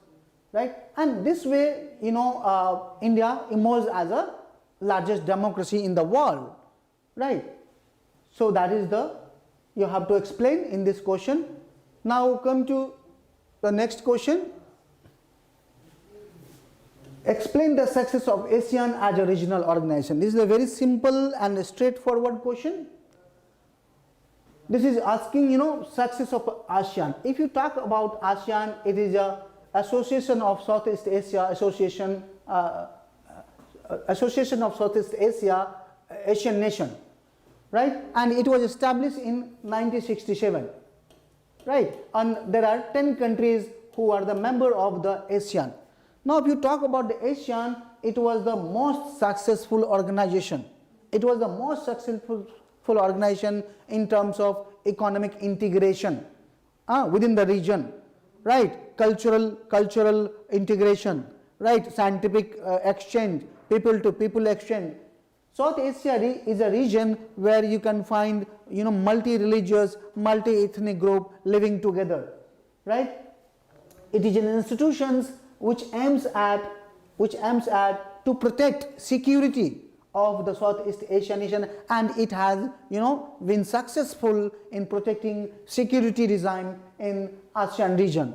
right? And this way, India emerged as a largest democracy in the world, right? So that is you have to explain in this question. Now come to the next question. Explain the success of ASEAN as a regional organization. This is a very simple and straightforward question. This is asking, success of ASEAN. If you talk about ASEAN, it is a Association of Southeast Asia, Association of Southeast Asia, Asian nation, right? And it was established in 1967, right? And there are 10 countries who are the member of the ASEAN. Now, if you talk about the ASEAN, it was the most successful organization. It was the most successful organization in terms of economic integration within the region, right? Cultural integration, right? Scientific exchange, people to people exchange. South Asia is a region where you can find multi-religious, multi-ethnic group living together, right? It is an institutions which aims at to protect security of the Southeast Asian nation, and it has been successful in protecting security regime in ASEAN region,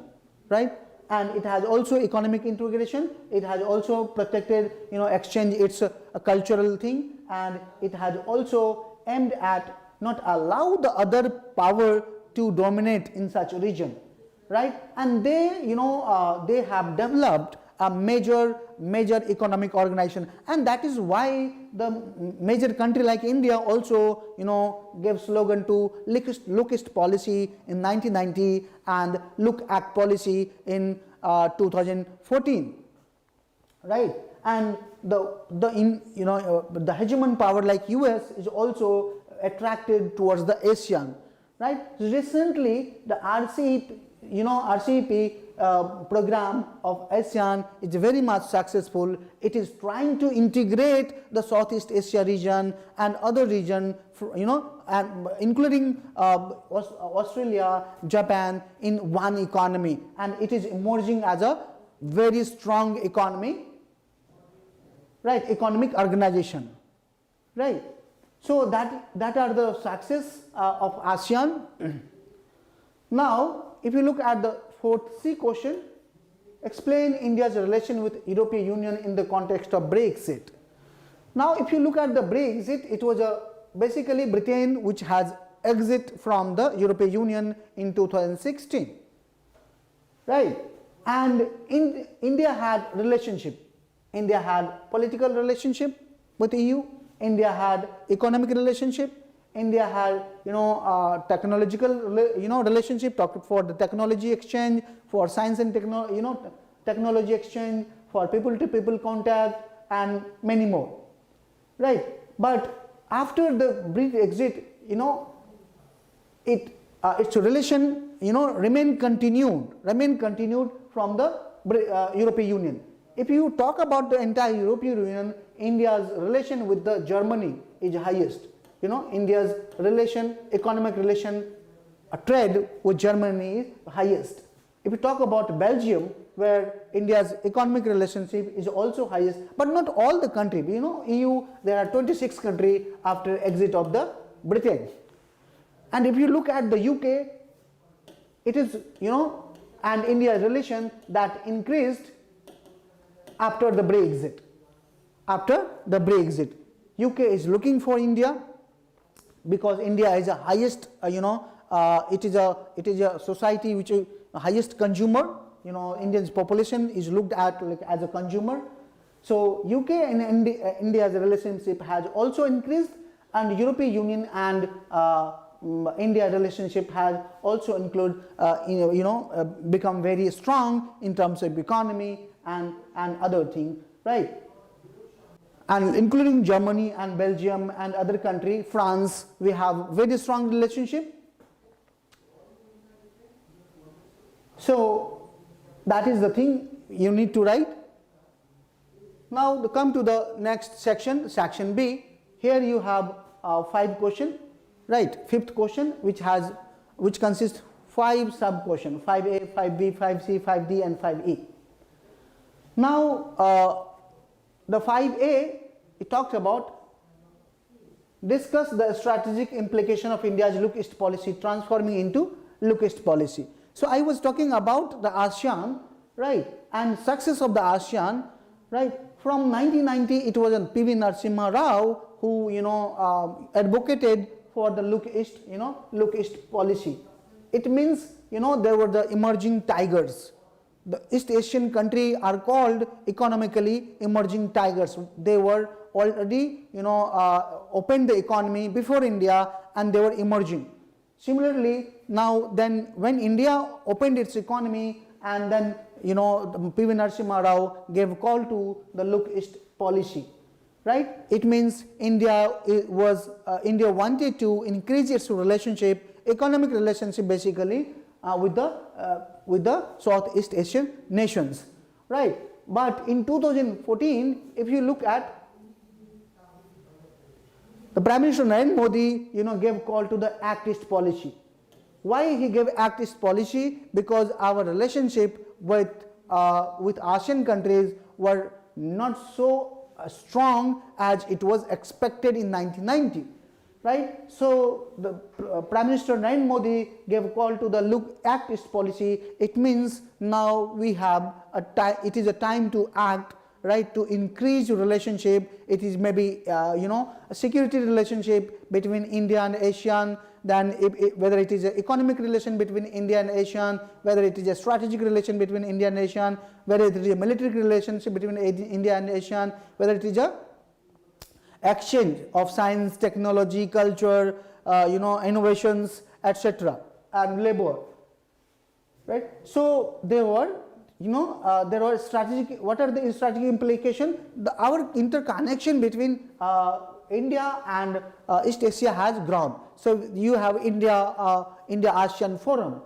right? And it has also economic integration, it has also protected exchange its cultural thing, and it has also aimed at not allow the other power to dominate in such a region, right? And they they have developed a major economic organization, and that is why the major country like India also gave slogan to Lookist policy in 1990 and Look Act policy in 2014, right? And the hegemon power like US is also attracted towards the ASEAN, right? Recently the RCEP program of ASEAN is very much successful. It is trying to integrate the Southeast Asia region and other region, and including Australia, Japan in one economy, and it is emerging as a very strong economy, right? Economic organization, right? So that are the success of ASEAN. Now, if you look at the fourth C question, explain India's relation with European Union in the context of Brexit. Now, if you look at the Brexit, it was basically Britain which has exit from the European Union in 2016, right? And India had relationship. India had political relationship with EU. India had economic relationship. India had technological relationship for the technology exchange, for science and technology exchange, for people to people contact, and many more, right? But after the Brexit, its relation remain continued from the European Union. If you talk about the entire European Union, India's relation with the Germany is highest. India's economic relation, trade with Germany is highest. If you talk about Belgium, where India's economic relationship is also highest, but not all the country. EU, there are 26 countries after exit of the Britain. And if you look at the UK, it is, and India's relation that increased after the Brexit. After the Brexit, UK is looking for India because India is the highest, it is a society which is the highest consumer. India's population is looked at like as a consumer. So UK and India's relationship has also increased, and European Union and India relationship has also become very strong in terms of economy and other things, right? And including Germany and Belgium and other country, France, we have very strong relationship. So that is the thing you need to write. Now to come to the next section, section B. Here you have 5 questions, right? 5th question, which consists 5 sub questions: 5A, 5B, 5C, 5D, and 5E. Now the 5A, it talks about discuss the strategic implication of India's Look East policy transforming into Look East policy. So I was talking about the ASEAN, right, and success of the ASEAN, right. From 1990, it was P.V. Narasimha Rao who advocated for the Look East, Look East policy. It means there were the emerging tigers. The East Asian countries are called economically emerging tigers. They were already opened the economy before India, and they were emerging. Similarly, now then when India opened its economy, and then P.V. Narasimha Rao gave a call to the Look East policy, right? It means India wanted to increase its relationship, economic relationship basically, with the Southeast Asian nations, right? But in 2014, if you look at the Prime Minister Narendra Modi, gave call to the Act East policy. Why he gave Act East policy? Because our relationship with ASEAN countries were not so strong as it was expected in 1990, right? So the Prime Minister Narendra Modi gave a call to the Act East policy. It means now we have it is a time to act, right, to increase relationship. It is maybe a security relationship between India and ASEAN. Then whether it is an economic relation between India and ASEAN, whether it is a strategic relation between India and ASEAN, whether it is a military relationship between India and ASEAN, whether it is a exchange of science, technology, culture, innovations, etc., and labor, right? So there were strategic. What are the strategic implications? Our interconnection between India and East Asia has grown. So you have India ASEAN Forum,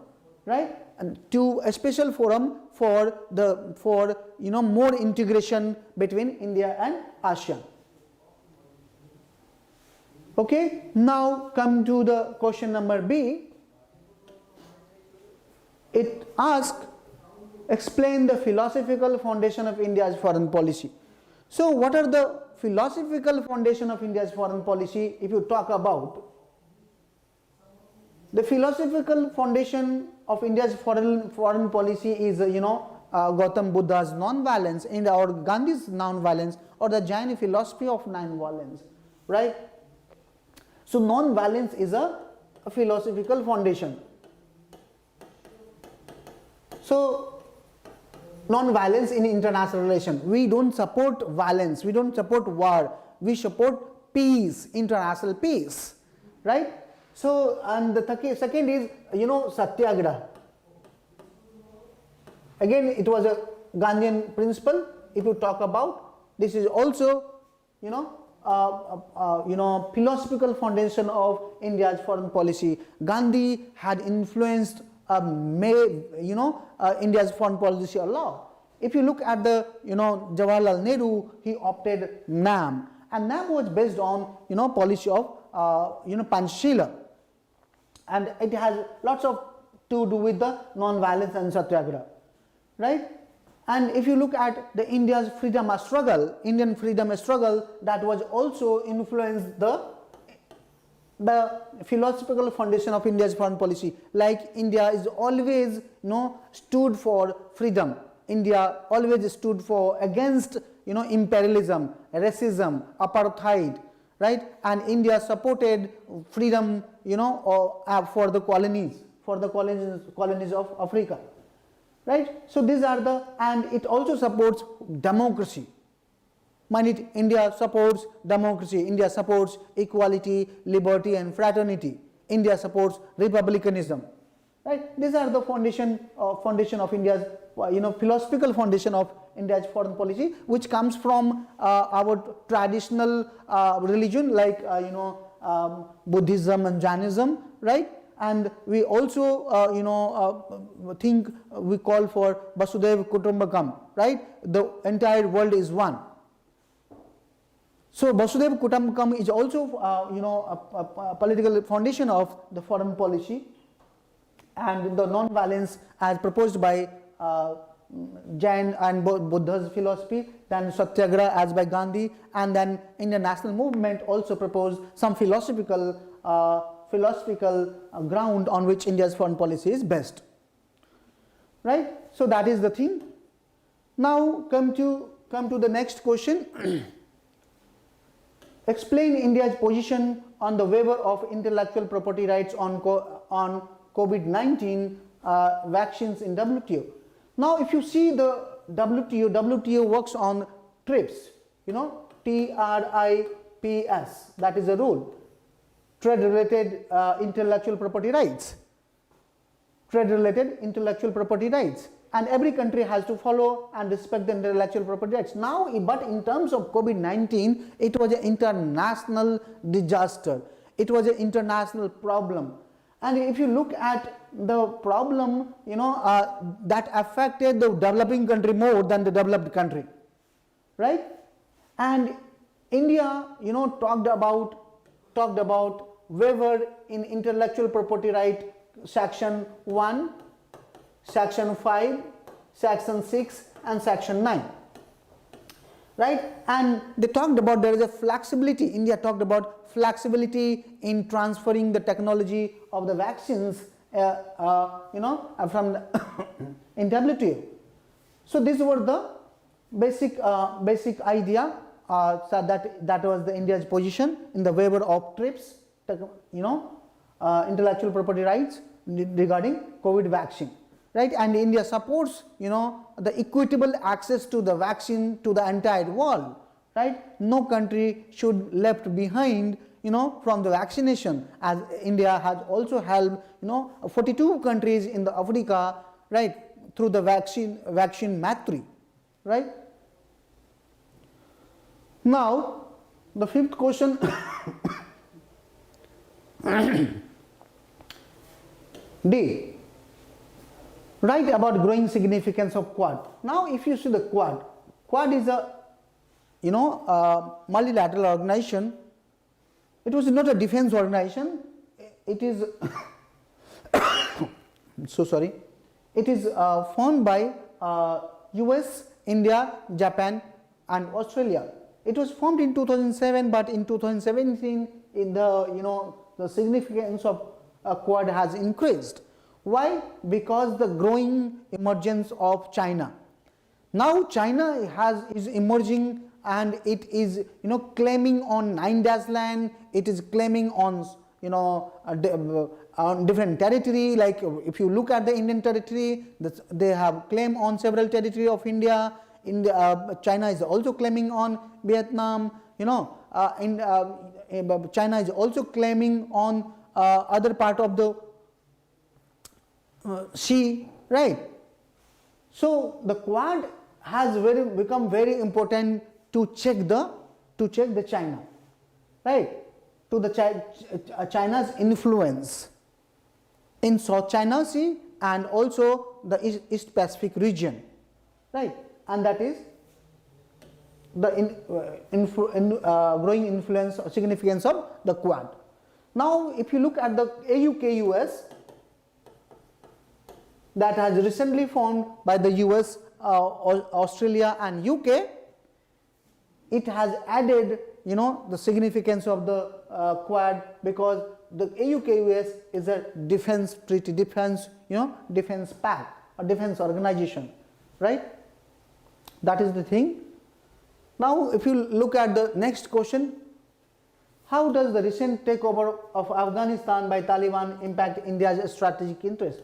right? And a special forum for more integration between India and ASEAN. Okay, now come to the question number B. It asks, explain the philosophical foundation of India's foreign policy. So what are the philosophical foundation of India's foreign policy? If you talk about the philosophical foundation of India's foreign policy is Gautam Buddha's non-violence or Gandhi's non-violence, or the Jain philosophy of non-violence, right? So non-violence is a philosophical foundation. So non-violence in international relations. We don't support violence, we don't support war, we support peace, international peace, right? So, and the second is, Satyagraha. Again, it was a Gandhian principle. If you talk about, this is also, philosophical foundation of India's foreign policy. Gandhi had influenced India's foreign policy a lot. If you look at the Jawaharlal Nehru, he opted NAM, and NAM was based on policy of Panchshila, and it has lots of to do with the non-violence and Satyagraha, right? And if you look at the India's freedom struggle, Indian freedom struggle, that was also influenced the the philosophical foundation of India's foreign policy. Like India is always stood for freedom. India always stood for against imperialism, racism, apartheid, right? And India supported freedom for the colonies, colonies of Africa, right? So these are the, and it also supports democracy. Mind it, India supports democracy, India supports equality, liberty and fraternity, India supports republicanism, right? These are the foundation of India's philosophical foundation of India's foreign policy, which comes from our traditional religion like Buddhism and Jainism, right? And we also think we call for Vasudhaiva Kutumbakam, right? The entire world is one. So Vasudhaiva Kutumbakam is also a political foundation of the foreign policy, and the non-violence as proposed by Jain and Buddha's philosophy, then Satyagraha as by Gandhi, and then Indian national movement also proposed some philosophical ground on which India's foreign policy is based, right? So that is the thing. Now come to the next question. Explain India's position on the waiver of intellectual property rights on COVID-19 vaccines in WTO. Now if you see the WTO works on TRIPS, TRIPS, that is a rule, trade related intellectual property rights, and every country has to follow and respect the intellectual property rights. Now, but in terms of COVID-19, it was an international disaster, it was an international problem. And if you look at the problem, that affected the developing country more than the developed country, right? And India, talked about waiver in intellectual property right, section 1, section 5, section 6 and section 9, right? And they talked about there is a flexibility. India talked about flexibility in transferring the technology of the vaccines from in WTO. So these were the basic idea. So that was the India's position in the waiver of TRIPS, intellectual property rights regarding COVID vaccine, right? And India supports the equitable access to the vaccine to the entire world, right? No country should left behind from the vaccination, as India has also helped 42 countries in the Africa, right, through the vaccine matrix, right? Now the fifth question. D. Write about growing significance of Quad. Now if you see the Quad is a multilateral organization. It was not a defense organization. It is so sorry. It is formed by US, India, Japan and Australia. It was formed in 2007, but in 2017 the significance of Quad has increased. Why? Because the growing emergence of China. Now China is emerging, and it is claiming on 9-dash land. It is claiming on on different territory. Like if you look at the Indian territory, they have claim on several territory of India. China is also claiming on Vietnam. China is also claiming on other part of the sea, right? So the Quad has become very important to check the China, right? To the China's influence in South China Sea and also the East Pacific region, right? And that is the growing influence or significance of the Quad. Now if you look at the AUKUS, that has recently formed by the US, Australia and UK, it has added, the significance of the Quad, because the AUKUS is a defense treaty, defense pact, a defense organization, right? That is the thing. Now, if you look at the next question, how does the recent takeover of Afghanistan by Taliban impact India's strategic interest?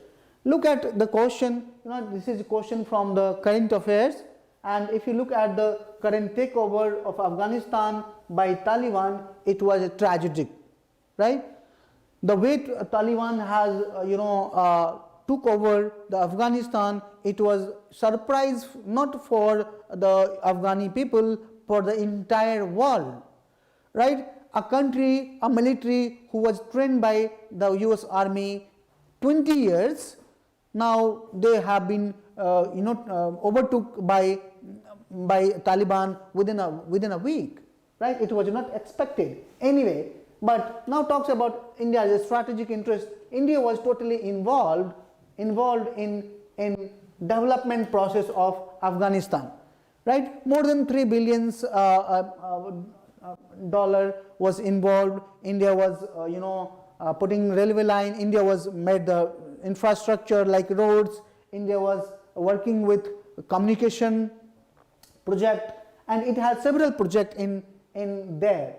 Look at the question, this is a question from the current affairs, and if you look at the current takeover of Afghanistan by Taliban, it was tragic, right? The way Taliban has, took over the Afghanistan, it was surprise not for the Afghani people, for the entire world, right? A country, a military who was trained by the US Army 20 years, now they have been overtook by Taliban within a week, right? It was not expected anyway. But now talks about India's strategic interest. India was totally involved in development process of Afghanistan, right? More than $3 billion dollar was involved. India was putting railway line. India was made the infrastructure like roads. India was working with communication project, and it had several projects in there,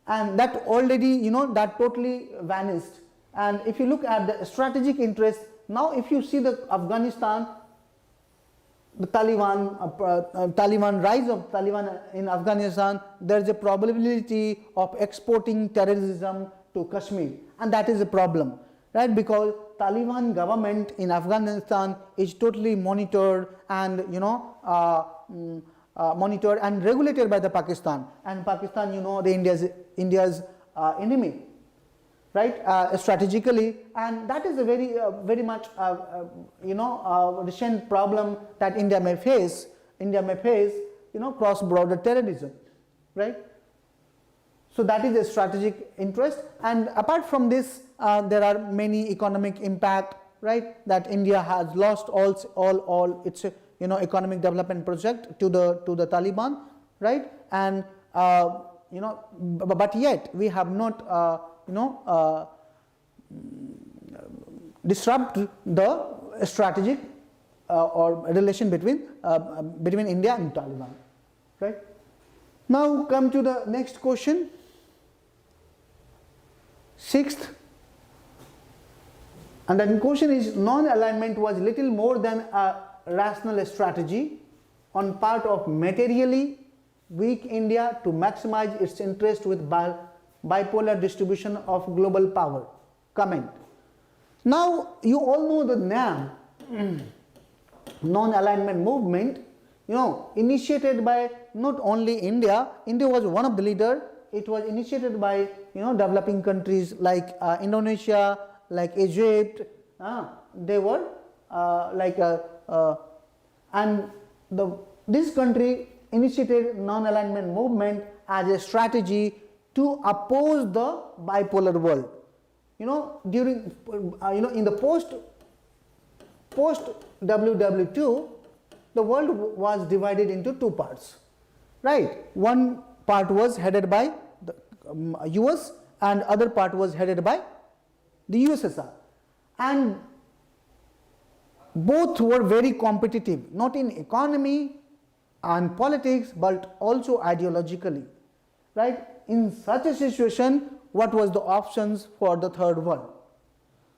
and that already that totally vanished. And if you look at the strategic interest, now if you see the Afghanistan, the Taliban rise of Taliban in Afghanistan, there is a probability of exporting terrorism to Kashmir, and that is a problem, right? Because Taliban government in Afghanistan is totally monitored and monitored and regulated by the Pakistan, and Pakistan, the India's enemy, right? Strategically, and that is a very much recent problem that India may face. Cross-border terrorism, right? So that is a strategic interest, and apart from this, there are many economic impact, right? That India has lost all its economic development project to the Taliban, right? And but yet we have not disrupt the strategic or relation between India and Taliban, right? Now come to the next question. Sixth, and the question is, non-alignment was little more than a rational strategy on part of materially weak India to maximize its interest with bipolar distribution of global power. Comment. Now you all know the NAM, non-alignment movement, initiated by not only India. India was one of the leaders. It was initiated by developing countries like Indonesia, like Egypt. They were and this country initiated non-alignment movement as a strategy to oppose the bipolar world. During in the post WW2, the world was divided into two parts, right? One part was headed by the US, and other part was headed by the USSR, and both were very competitive, not in economy and politics, but also ideologically, right? In such a situation, what was the options for the third world?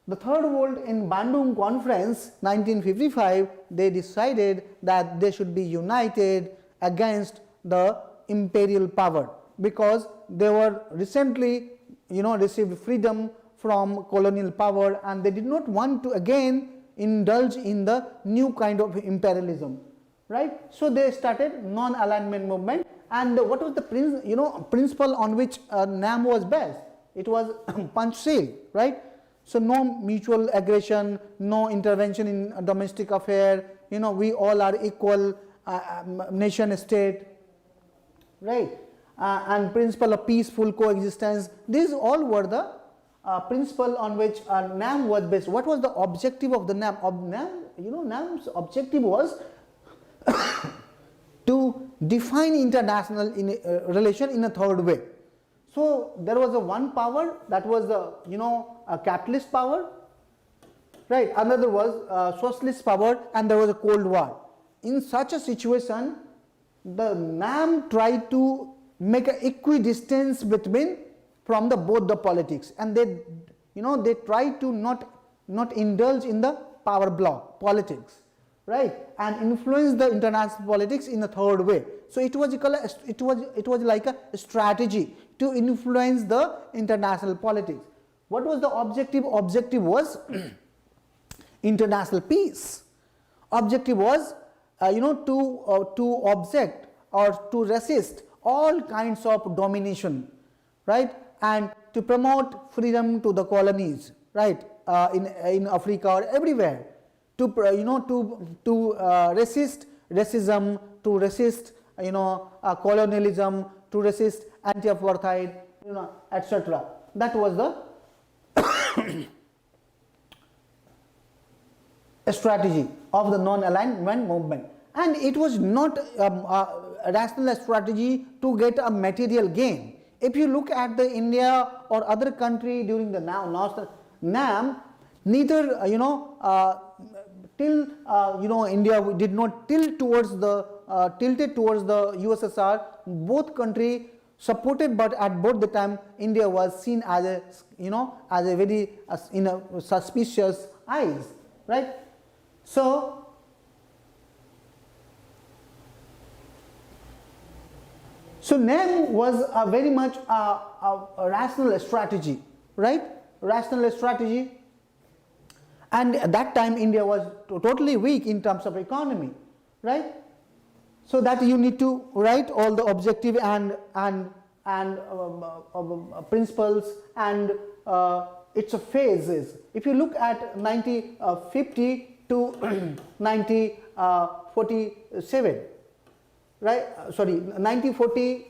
The third world in Bandung Conference 1955, they decided that they should be united against the imperial power, because they were recently received freedom from colonial power, and they did not want to again indulge in the new kind of imperialism, right? So they started non-alignment movement, and what was the principle on which NAM was based? It was Panchsheel, right? So no mutual aggression, no intervention in domestic affair, we all are equal, nation state, right? And principle of peaceful coexistence. These all were the principle on which NAM was based. What was the objective of the NAM? NAM's objective was to define international relation in a third way. So there was a one power, that was the a capitalist power, right? Another was socialist power, and there was a Cold War. In such a situation, the NAM tried to make an equidistance between from the both the politics, and they they tried to not indulge in the power block politics, right, and influence the international politics in a third way. So it was like a strategy to influence the international politics. What was the objective? Objective was international peace. Objective was to object or to resist all kinds of domination, right, and to promote freedom to the colonies, right, in Africa or everywhere, to resist racism, to resist colonialism, to resist anti-apartheid, etc. That was the strategy of the non-alignment movement, and it was not a rational strategy to get a material gain. If you look at the India or other country during the NAM, neither till India did not tilted towards the USSR. Both country supported, but at both the time India was seen as a as a very in a suspicious eyes, right? So NAM was a very much a rational strategy, right? Rational strategy, and at that time India was totally weak in terms of economy, right? So that you need to write all the objective and principles and its phases. If you look at 1950 to 1947, right? Sorry, 1940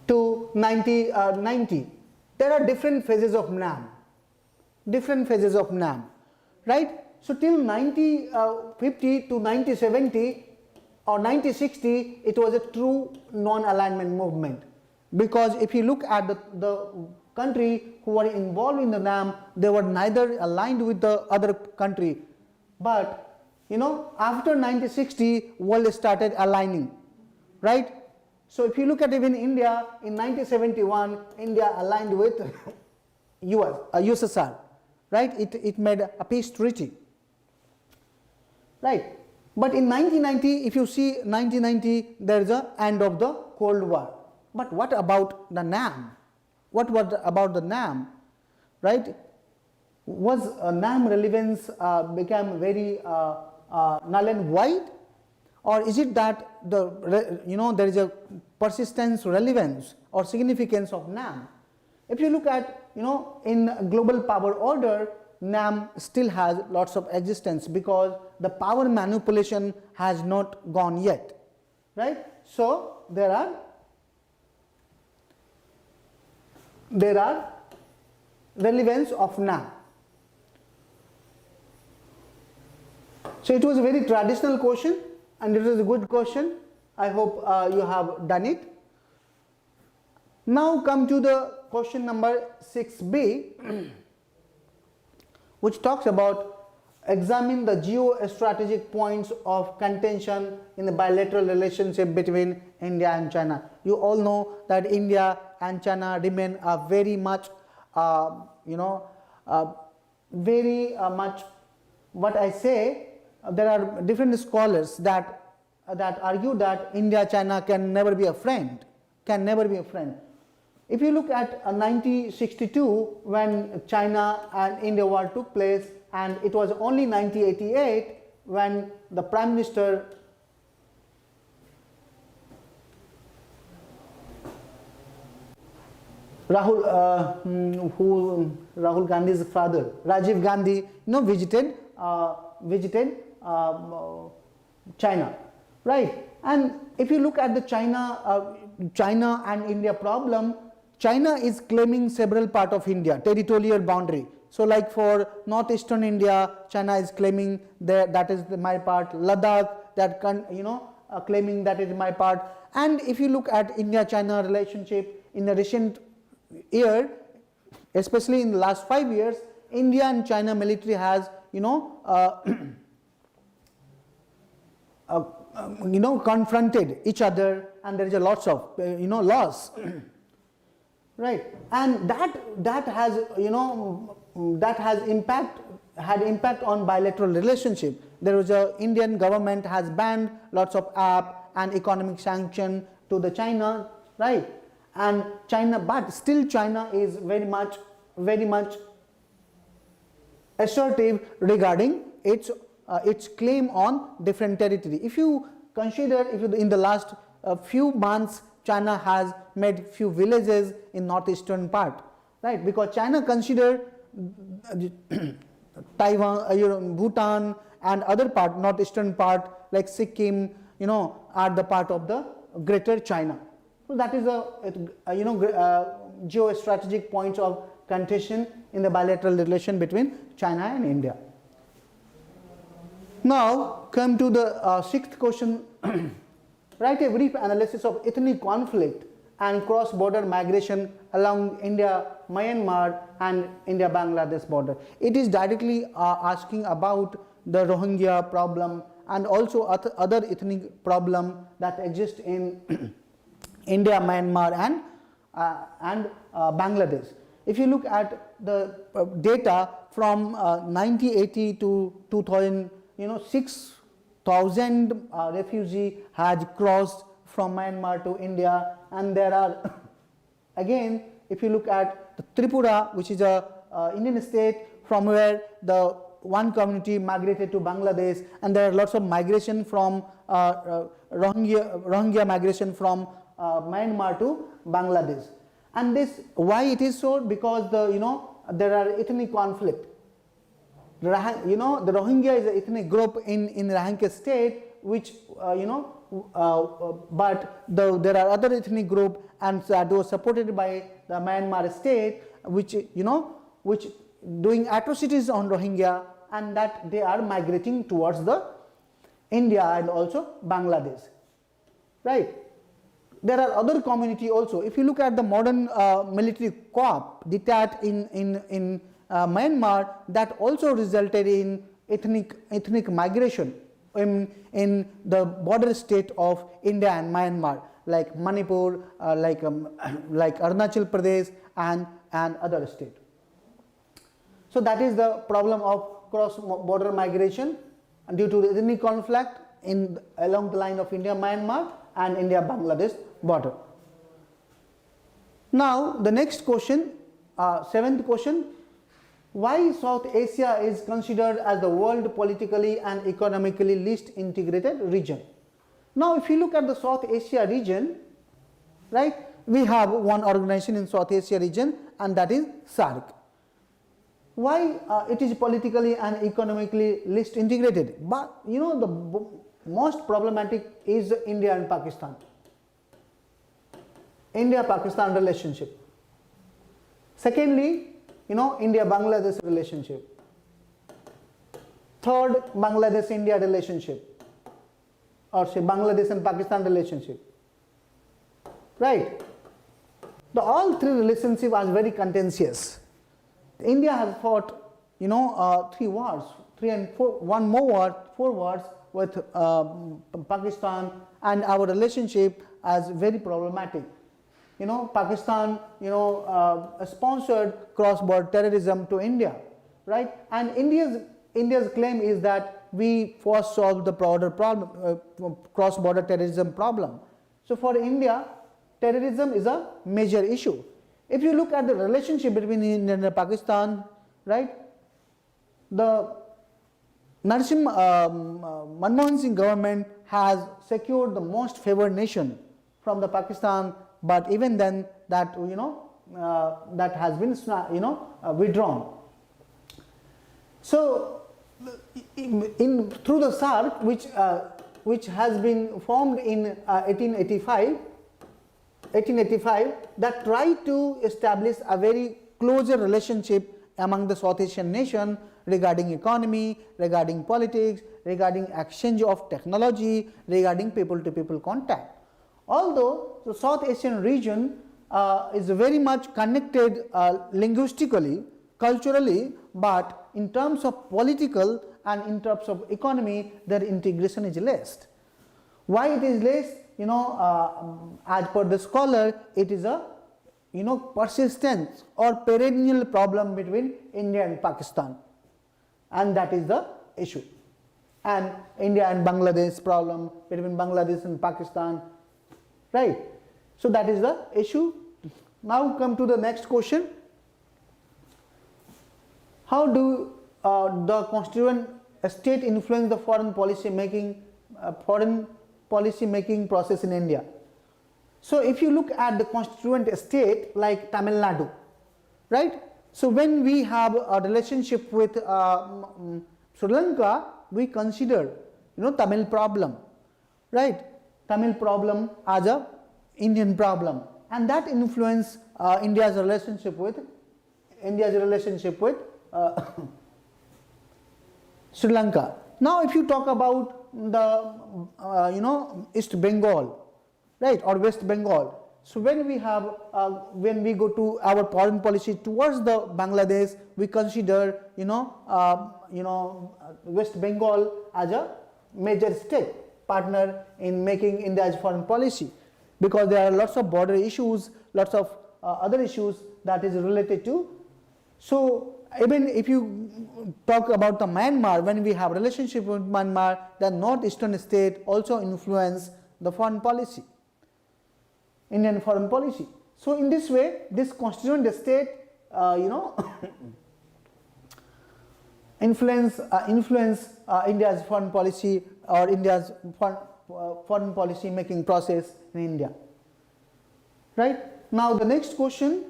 to 1990. There are different phases of NAM. Different phases of NAM, right? So till 1950 to 1970 or 1960, it was a true non-alignment movement. Because if you look at the country who were involved in the NAM, they were neither aligned with the other country. But after 1960, world started aligning, right? So if you look at even India, in 1971, India aligned with USSR, right? It made a peace treaty, right? But in 1990, if you see 1990, there is a end of the Cold War. But what about the NAM? What was about the NAM, right? Was NAM relevance became very null and void, or is it that there is a persistence, relevance, or significance of NAM? If you look at in global power order, NAM still has lots of existence because the power manipulation has not gone yet, right? So there are relevance of NAM. So it was a very traditional question, and it was a good question. I hope you have done it. Now come to the question number 6b, which talks about examine the geostrategic points of contention in the bilateral relationship between India and China. You all know that India and China remain very much, very much, what I say, there are different scholars that argue that India China can never be a friend, If you look at 1962, when China and India war took place, and it was only 1988 when the Prime Minister Rahul Gandhi's father, Rajiv Gandhi, visited China, right? And if you look at the China and India problem, China is claiming several part of India, territorial boundary. So like for northeastern India, China is claiming that is my part, Ladakh, that claiming that is my part. And if you look at India-China relationship in the recent year, especially in the last 5 years, India and China military has confronted each other, and there is a lots of loss, right? And that has had impact on bilateral relationship. There was a Indian government has banned lots of app and economic sanction to the China, right? And China, but still China is very much assertive regarding its claim on different territory. If you consider, in the last few months, China has made few villages in northeastern part, right? Because China consider Taiwan, Bhutan, and other part, northeastern part like Sikkim, are the part of the Greater China. So that is a geostrategic points of contention in the bilateral relation between China and India. Now come to the sixth question. Write a brief analysis of ethnic conflict and cross-border migration along India-Myanmar and India-Bangladesh border. It is directly asking about the Rohingya problem and also other ethnic problem that exist in India, Myanmar and Bangladesh. If you look at the data from 1980 to 2000, 6,000 refugees had crossed from Myanmar to India, and there are again, if you look at the Tripura, which is a Indian state, from where the one community migrated to Bangladesh, and there are lots of migration from Rohingya migration from Myanmar to Bangladesh. And this, why it is so? Because there are ethnic conflict. The Rohingya is an ethnic group in Rohingya state, which but there are other ethnic group, and that was supported by the Myanmar state, which doing atrocities on Rohingya, and that they are migrating towards the India and also Bangladesh, right? There are other community also. If you look at the modern military corps detached in Myanmar, that also resulted in ethnic migration in the border state of India and Myanmar, like Manipur, like Arunachal Pradesh and other state. So that is the problem of cross-border migration due to the ethnic conflict along the line of India-Myanmar and India-Bangladesh border. Now the next question, seventh question, why South Asia is considered as the world politically and economically least integrated region? Now if you look at the South Asia region, right, we have one organization in South Asia region, and that is SAARC. Why it is politically and economically least integrated? But the most problematic is India and Pakistan. India-Pakistan relationship. Secondly, India-Bangladesh relationship. Third, Bangladesh-India relationship, or say Bangladesh and Pakistan relationship, right? All three relationships are very contentious. India has fought, 3 wars, 3 and 4, one more war, 4 wars with Pakistan, and our relationship is very problematic. Pakistan, sponsored cross-border terrorism to India, right? And India's claim is that we first solved the broader problem, cross-border terrorism problem. So for India, terrorism is a major issue. If you look at the relationship between India and Pakistan, right, the Manmohan Singh government has secured the most favored nation from the Pakistan, but even then that that has been withdrawn. So through the SAARC, which has been formed in 1885, that tried to establish a very closer relationship among the South Asian nation regarding economy, regarding politics, regarding exchange of technology, regarding people-to-people contact. Although the South Asian region is very much connected linguistically, culturally, but in terms of political and in terms of economy, their integration is less. Why it is less? As per the scholar, it is a persistent or perennial problem between India and Pakistan, and that is the issue. And India and Bangladesh problem between Bangladesh and Pakistan, right? So that is the issue. Now come to the next question. How do the constituent state influence the foreign policy making process in India? So if you look at the constituent state like Tamil Nadu, right? So when we have a relationship with Sri Lanka, we consider Tamil problem, right? Tamil problem as a Indian problem, and that influence India's relationship with Sri Lanka. Now if you talk about the East Bengal, right, or West Bengal, so when we have when we go to our foreign policy towards the Bangladesh, we consider West Bengal as a major state partner in making India's foreign policy, because there are lots of border issues, lots of other issues that is related to. So even if you talk about the Myanmar, when we have relationship with Myanmar, the northeastern state also influence the foreign policy, Indian foreign policy. So in this way, this constituent state influence India's foreign policy or India's foreign policy making process in India, right? Now the next question,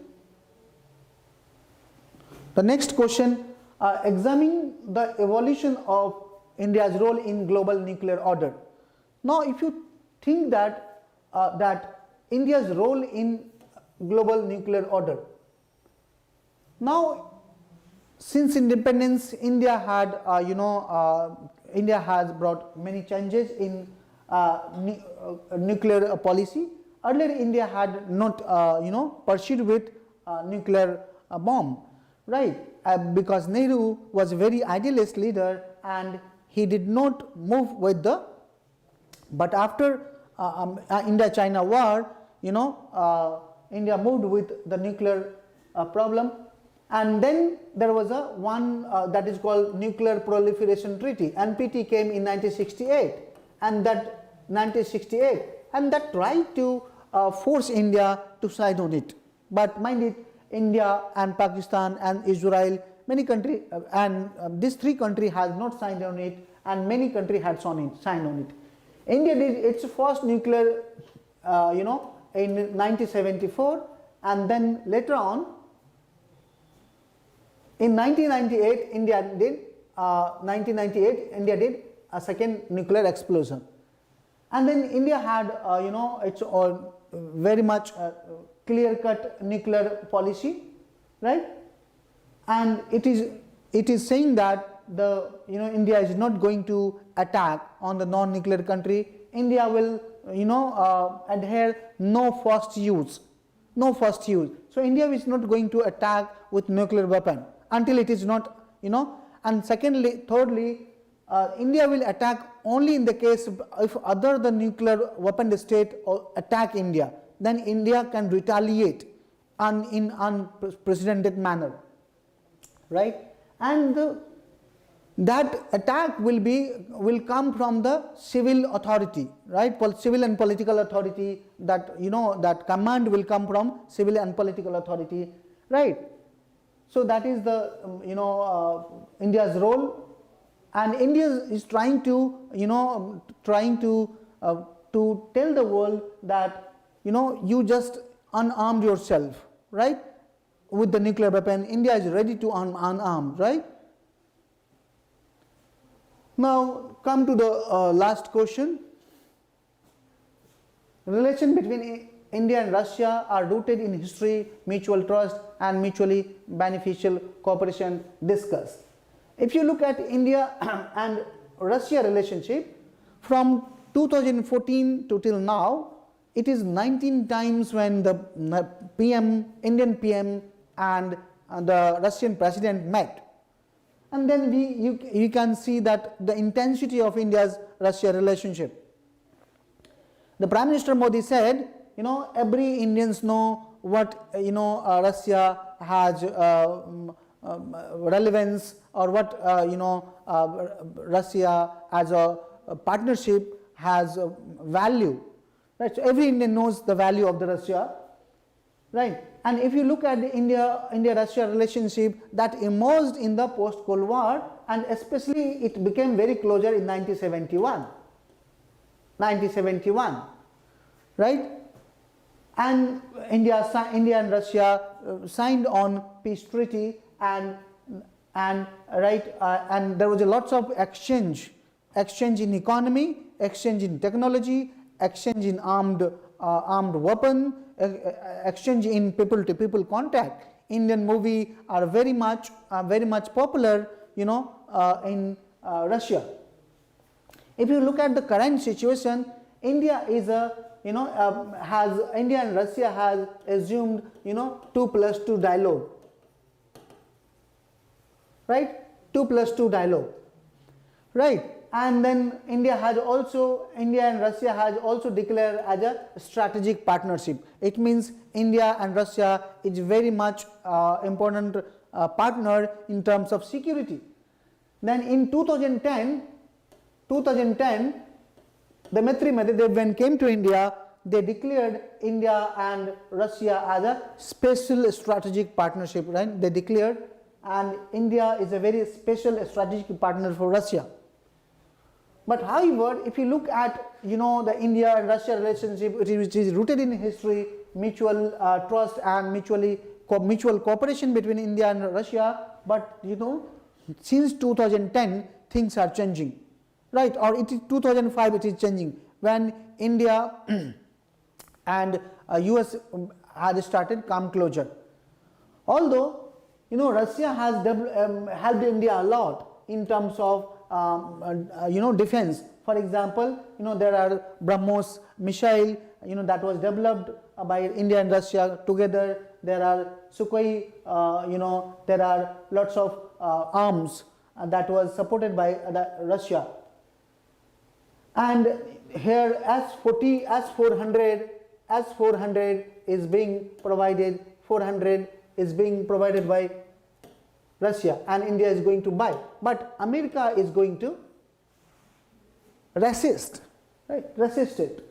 examining the evolution of India's role in global nuclear order. Now if you think that India's role in global nuclear order, now since independence, India had India has brought many changes in nuclear policy. Earlier India had not pursued with nuclear bomb, right? Because Nehru was a very idealist leader and he did not move with the, but after India-China war, India moved with the nuclear problem, and then there was a one that is called Nuclear Proliferation Treaty, NPT, came in 1968, and that tried to force India to sign on it. But mind it, India and Pakistan and Israel, many countries and these three countries has not signed on it, and many countries had signed on it. India did its first nuclear in 1974, and then later on in 1998 India did a second nuclear explosion, and then India had its own very much clear-cut nuclear policy, right? And it is saying that the India is not going to attack on the non-nuclear country. India will adhere no first use. So India is not going to attack with nuclear weapon until it is not and thirdly, India will attack only in the case if other the nuclear weapon state attack India, then India can retaliate in unprecedented manner, right? And that attack will come from the civil authority, right? Civil and political authority, that that command will come from civil and political authority, right? So that is the India's role, and India is trying to tell the world that you just unarmed yourself, right? With the nuclear weapon, India is ready to unarm, right? Now come to the last question. Relation between India and Russia are rooted in history, mutual trust and mutually beneficial cooperation discussed. If you look at India and Russia relationship, from 2014 to till now, it is 19 times when the Indian PM and the Russian president met. And then you can see that the intensity of India's Russia relationship. The Prime Minister Modi said, every Indians know what Russia has relevance, or what Russia as a partnership has value, right? So every Indian knows the value of the Russia, right? And if you look at the India-Russia relationship that emerged in the post-Cold War, and especially it became very closer in 1971, right? And India and Russia signed on peace treaty, and there was a lots of exchange in economy, exchange in technology, exchange in armed weapon, exchange in people to people contact. Indian movie are very much popular, in Russia. If you look at the current situation, India is India and Russia has assumed 2+2 dialogue, right? 2+2 dialogue, right? And then India and Russia has also declared as a strategic partnership. It means India and Russia is very much important partner in terms of security. Then in 2010, the Maitri Mahadevia, when came to India, they declared India and Russia as a special strategic partnership, right? They declared, and India is a very special strategic partner for Russia. But however, if you look at the India and Russia relationship, which is rooted in history, mutual trust and mutual cooperation between India and Russia, but since 2010 things are changing, right? Or it is 2005 it is changing, when India and US had started calm closure. Although Russia has helped India a lot in terms of defense. For example, there are BrahMos missile, that was developed by India and Russia together. There are Sukhoi, there are lots of arms that was supported by Russia. And here S-400 is being provided. 400 is being provided by Russia, and India is going to buy, but America is going to resist it.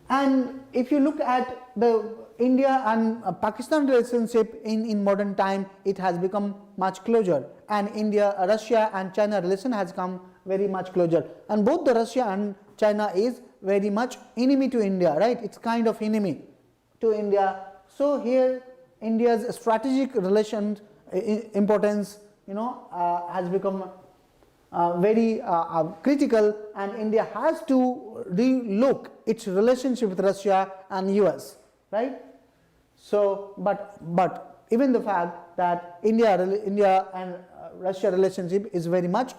And if you look at the India and Pakistan relationship in modern time, it has become much closer, and Russia and China relation has come very much closer, and both the Russia and China is very much enemy to India, right? It's kind of enemy to India. So here India's strategic relations importance has become very critical, and India has to relook its relationship with Russia and US, right? So but even the fact that India and Russia relationship is very much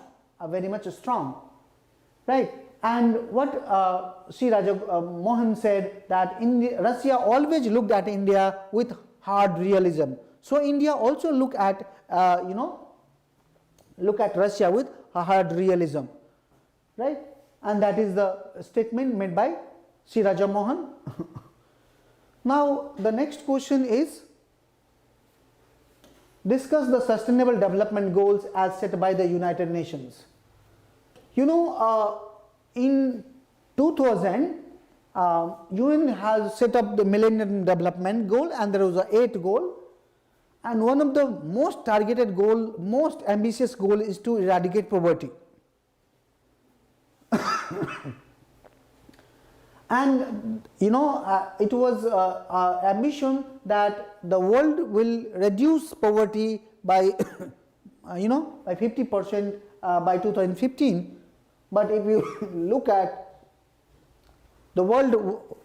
strong, right? And what C. Raja Mohan said, that Russia always looked at India with hard realism. So India also look at Russia with a hard realism, right? And that is the statement made by C. Raja Mohan. Now the next question is, discuss the sustainable development goals as set by the United Nations. In 2000, UN has set up the Millennium Development Goal, and there was an 8th goal. And one of the most targeted goal, most ambitious goal, is to eradicate poverty. And it was ambition that the world will reduce poverty by by 50% by 2015. But if you look at, the world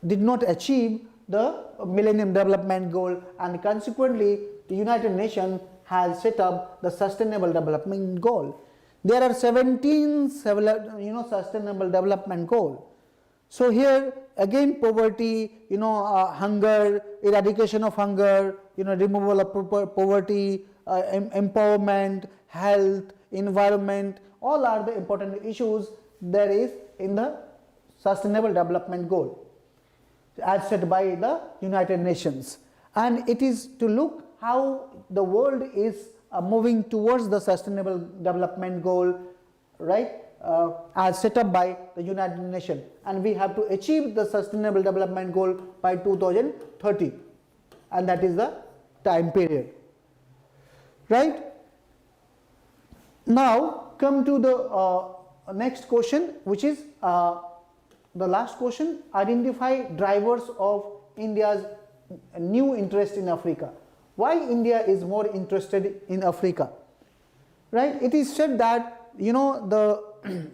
did not achieve the Millennium Development Goal, and consequently the United Nations has set up the Sustainable Development Goal. There are 17 Sustainable Development Goal. So here again poverty, hunger, eradication of hunger, removal of poverty, empowerment, health, environment, all are the important issues there is in the Sustainable Development Goal as set by the United Nations. And it is to look how the world is moving towards the Sustainable Development Goal, right, as set up by the United Nations, and we have to achieve the Sustainable Development Goal by 2030, and that is the time period, right. Now come to the next question, which is the last question: identify drivers of India's new interest in Africa. Why India is more interested in Africa, right? It is said that the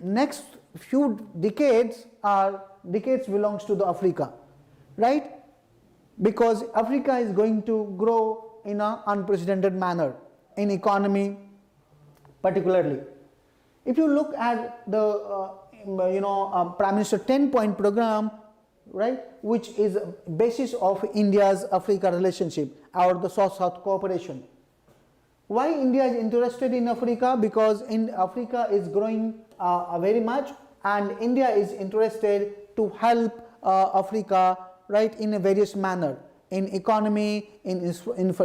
next few decades belongs to the Africa, right? Because Africa is going to grow in an unprecedented manner in economy, particularly. If you look at the Prime Minister 10-point program, right, which is basis of India's Africa relationship or the South-South cooperation. Why India is interested in Africa? Because in Africa is growing very much, and India is interested to help Africa, right, in a various manner, in economy, in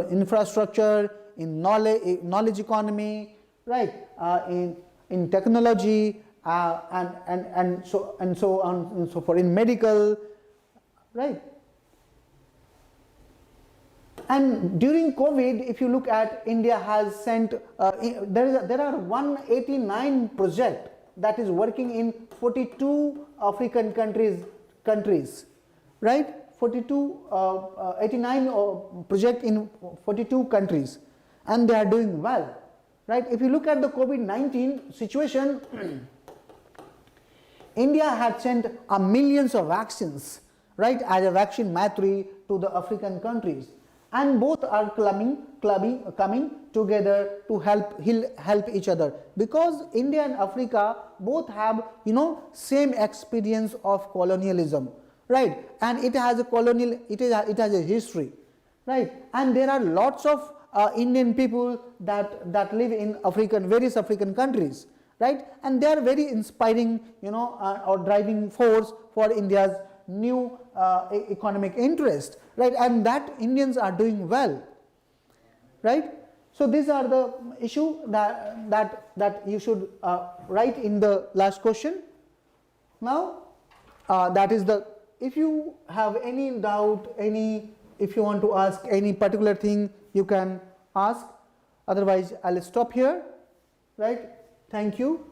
infrastructure, in knowledge economy, right, in technology, and so on and so forth, in medical, right. And during COVID, if you look at, India has sent there are 189 projects that is working in 42 African countries, right? 89 project in 42 countries, and they are doing well, right? If you look at the COVID-19 situation, India had sent millions of vaccines, right, as a vaccine mastery to the African countries, and both are coming together to help each other, because India and Africa both have same experience of colonialism, right, and it has a history, right, and there are lots of Indian people that live in various African countries, right, and they are very inspiring or driving force for India's new economic interest, right, and that Indians are doing well, right. So these are the issue that you should write in the last question. Now that is the, if you have any doubt, if you want to ask any particular thing, you can ask, otherwise I'll stop here, right. Thank you.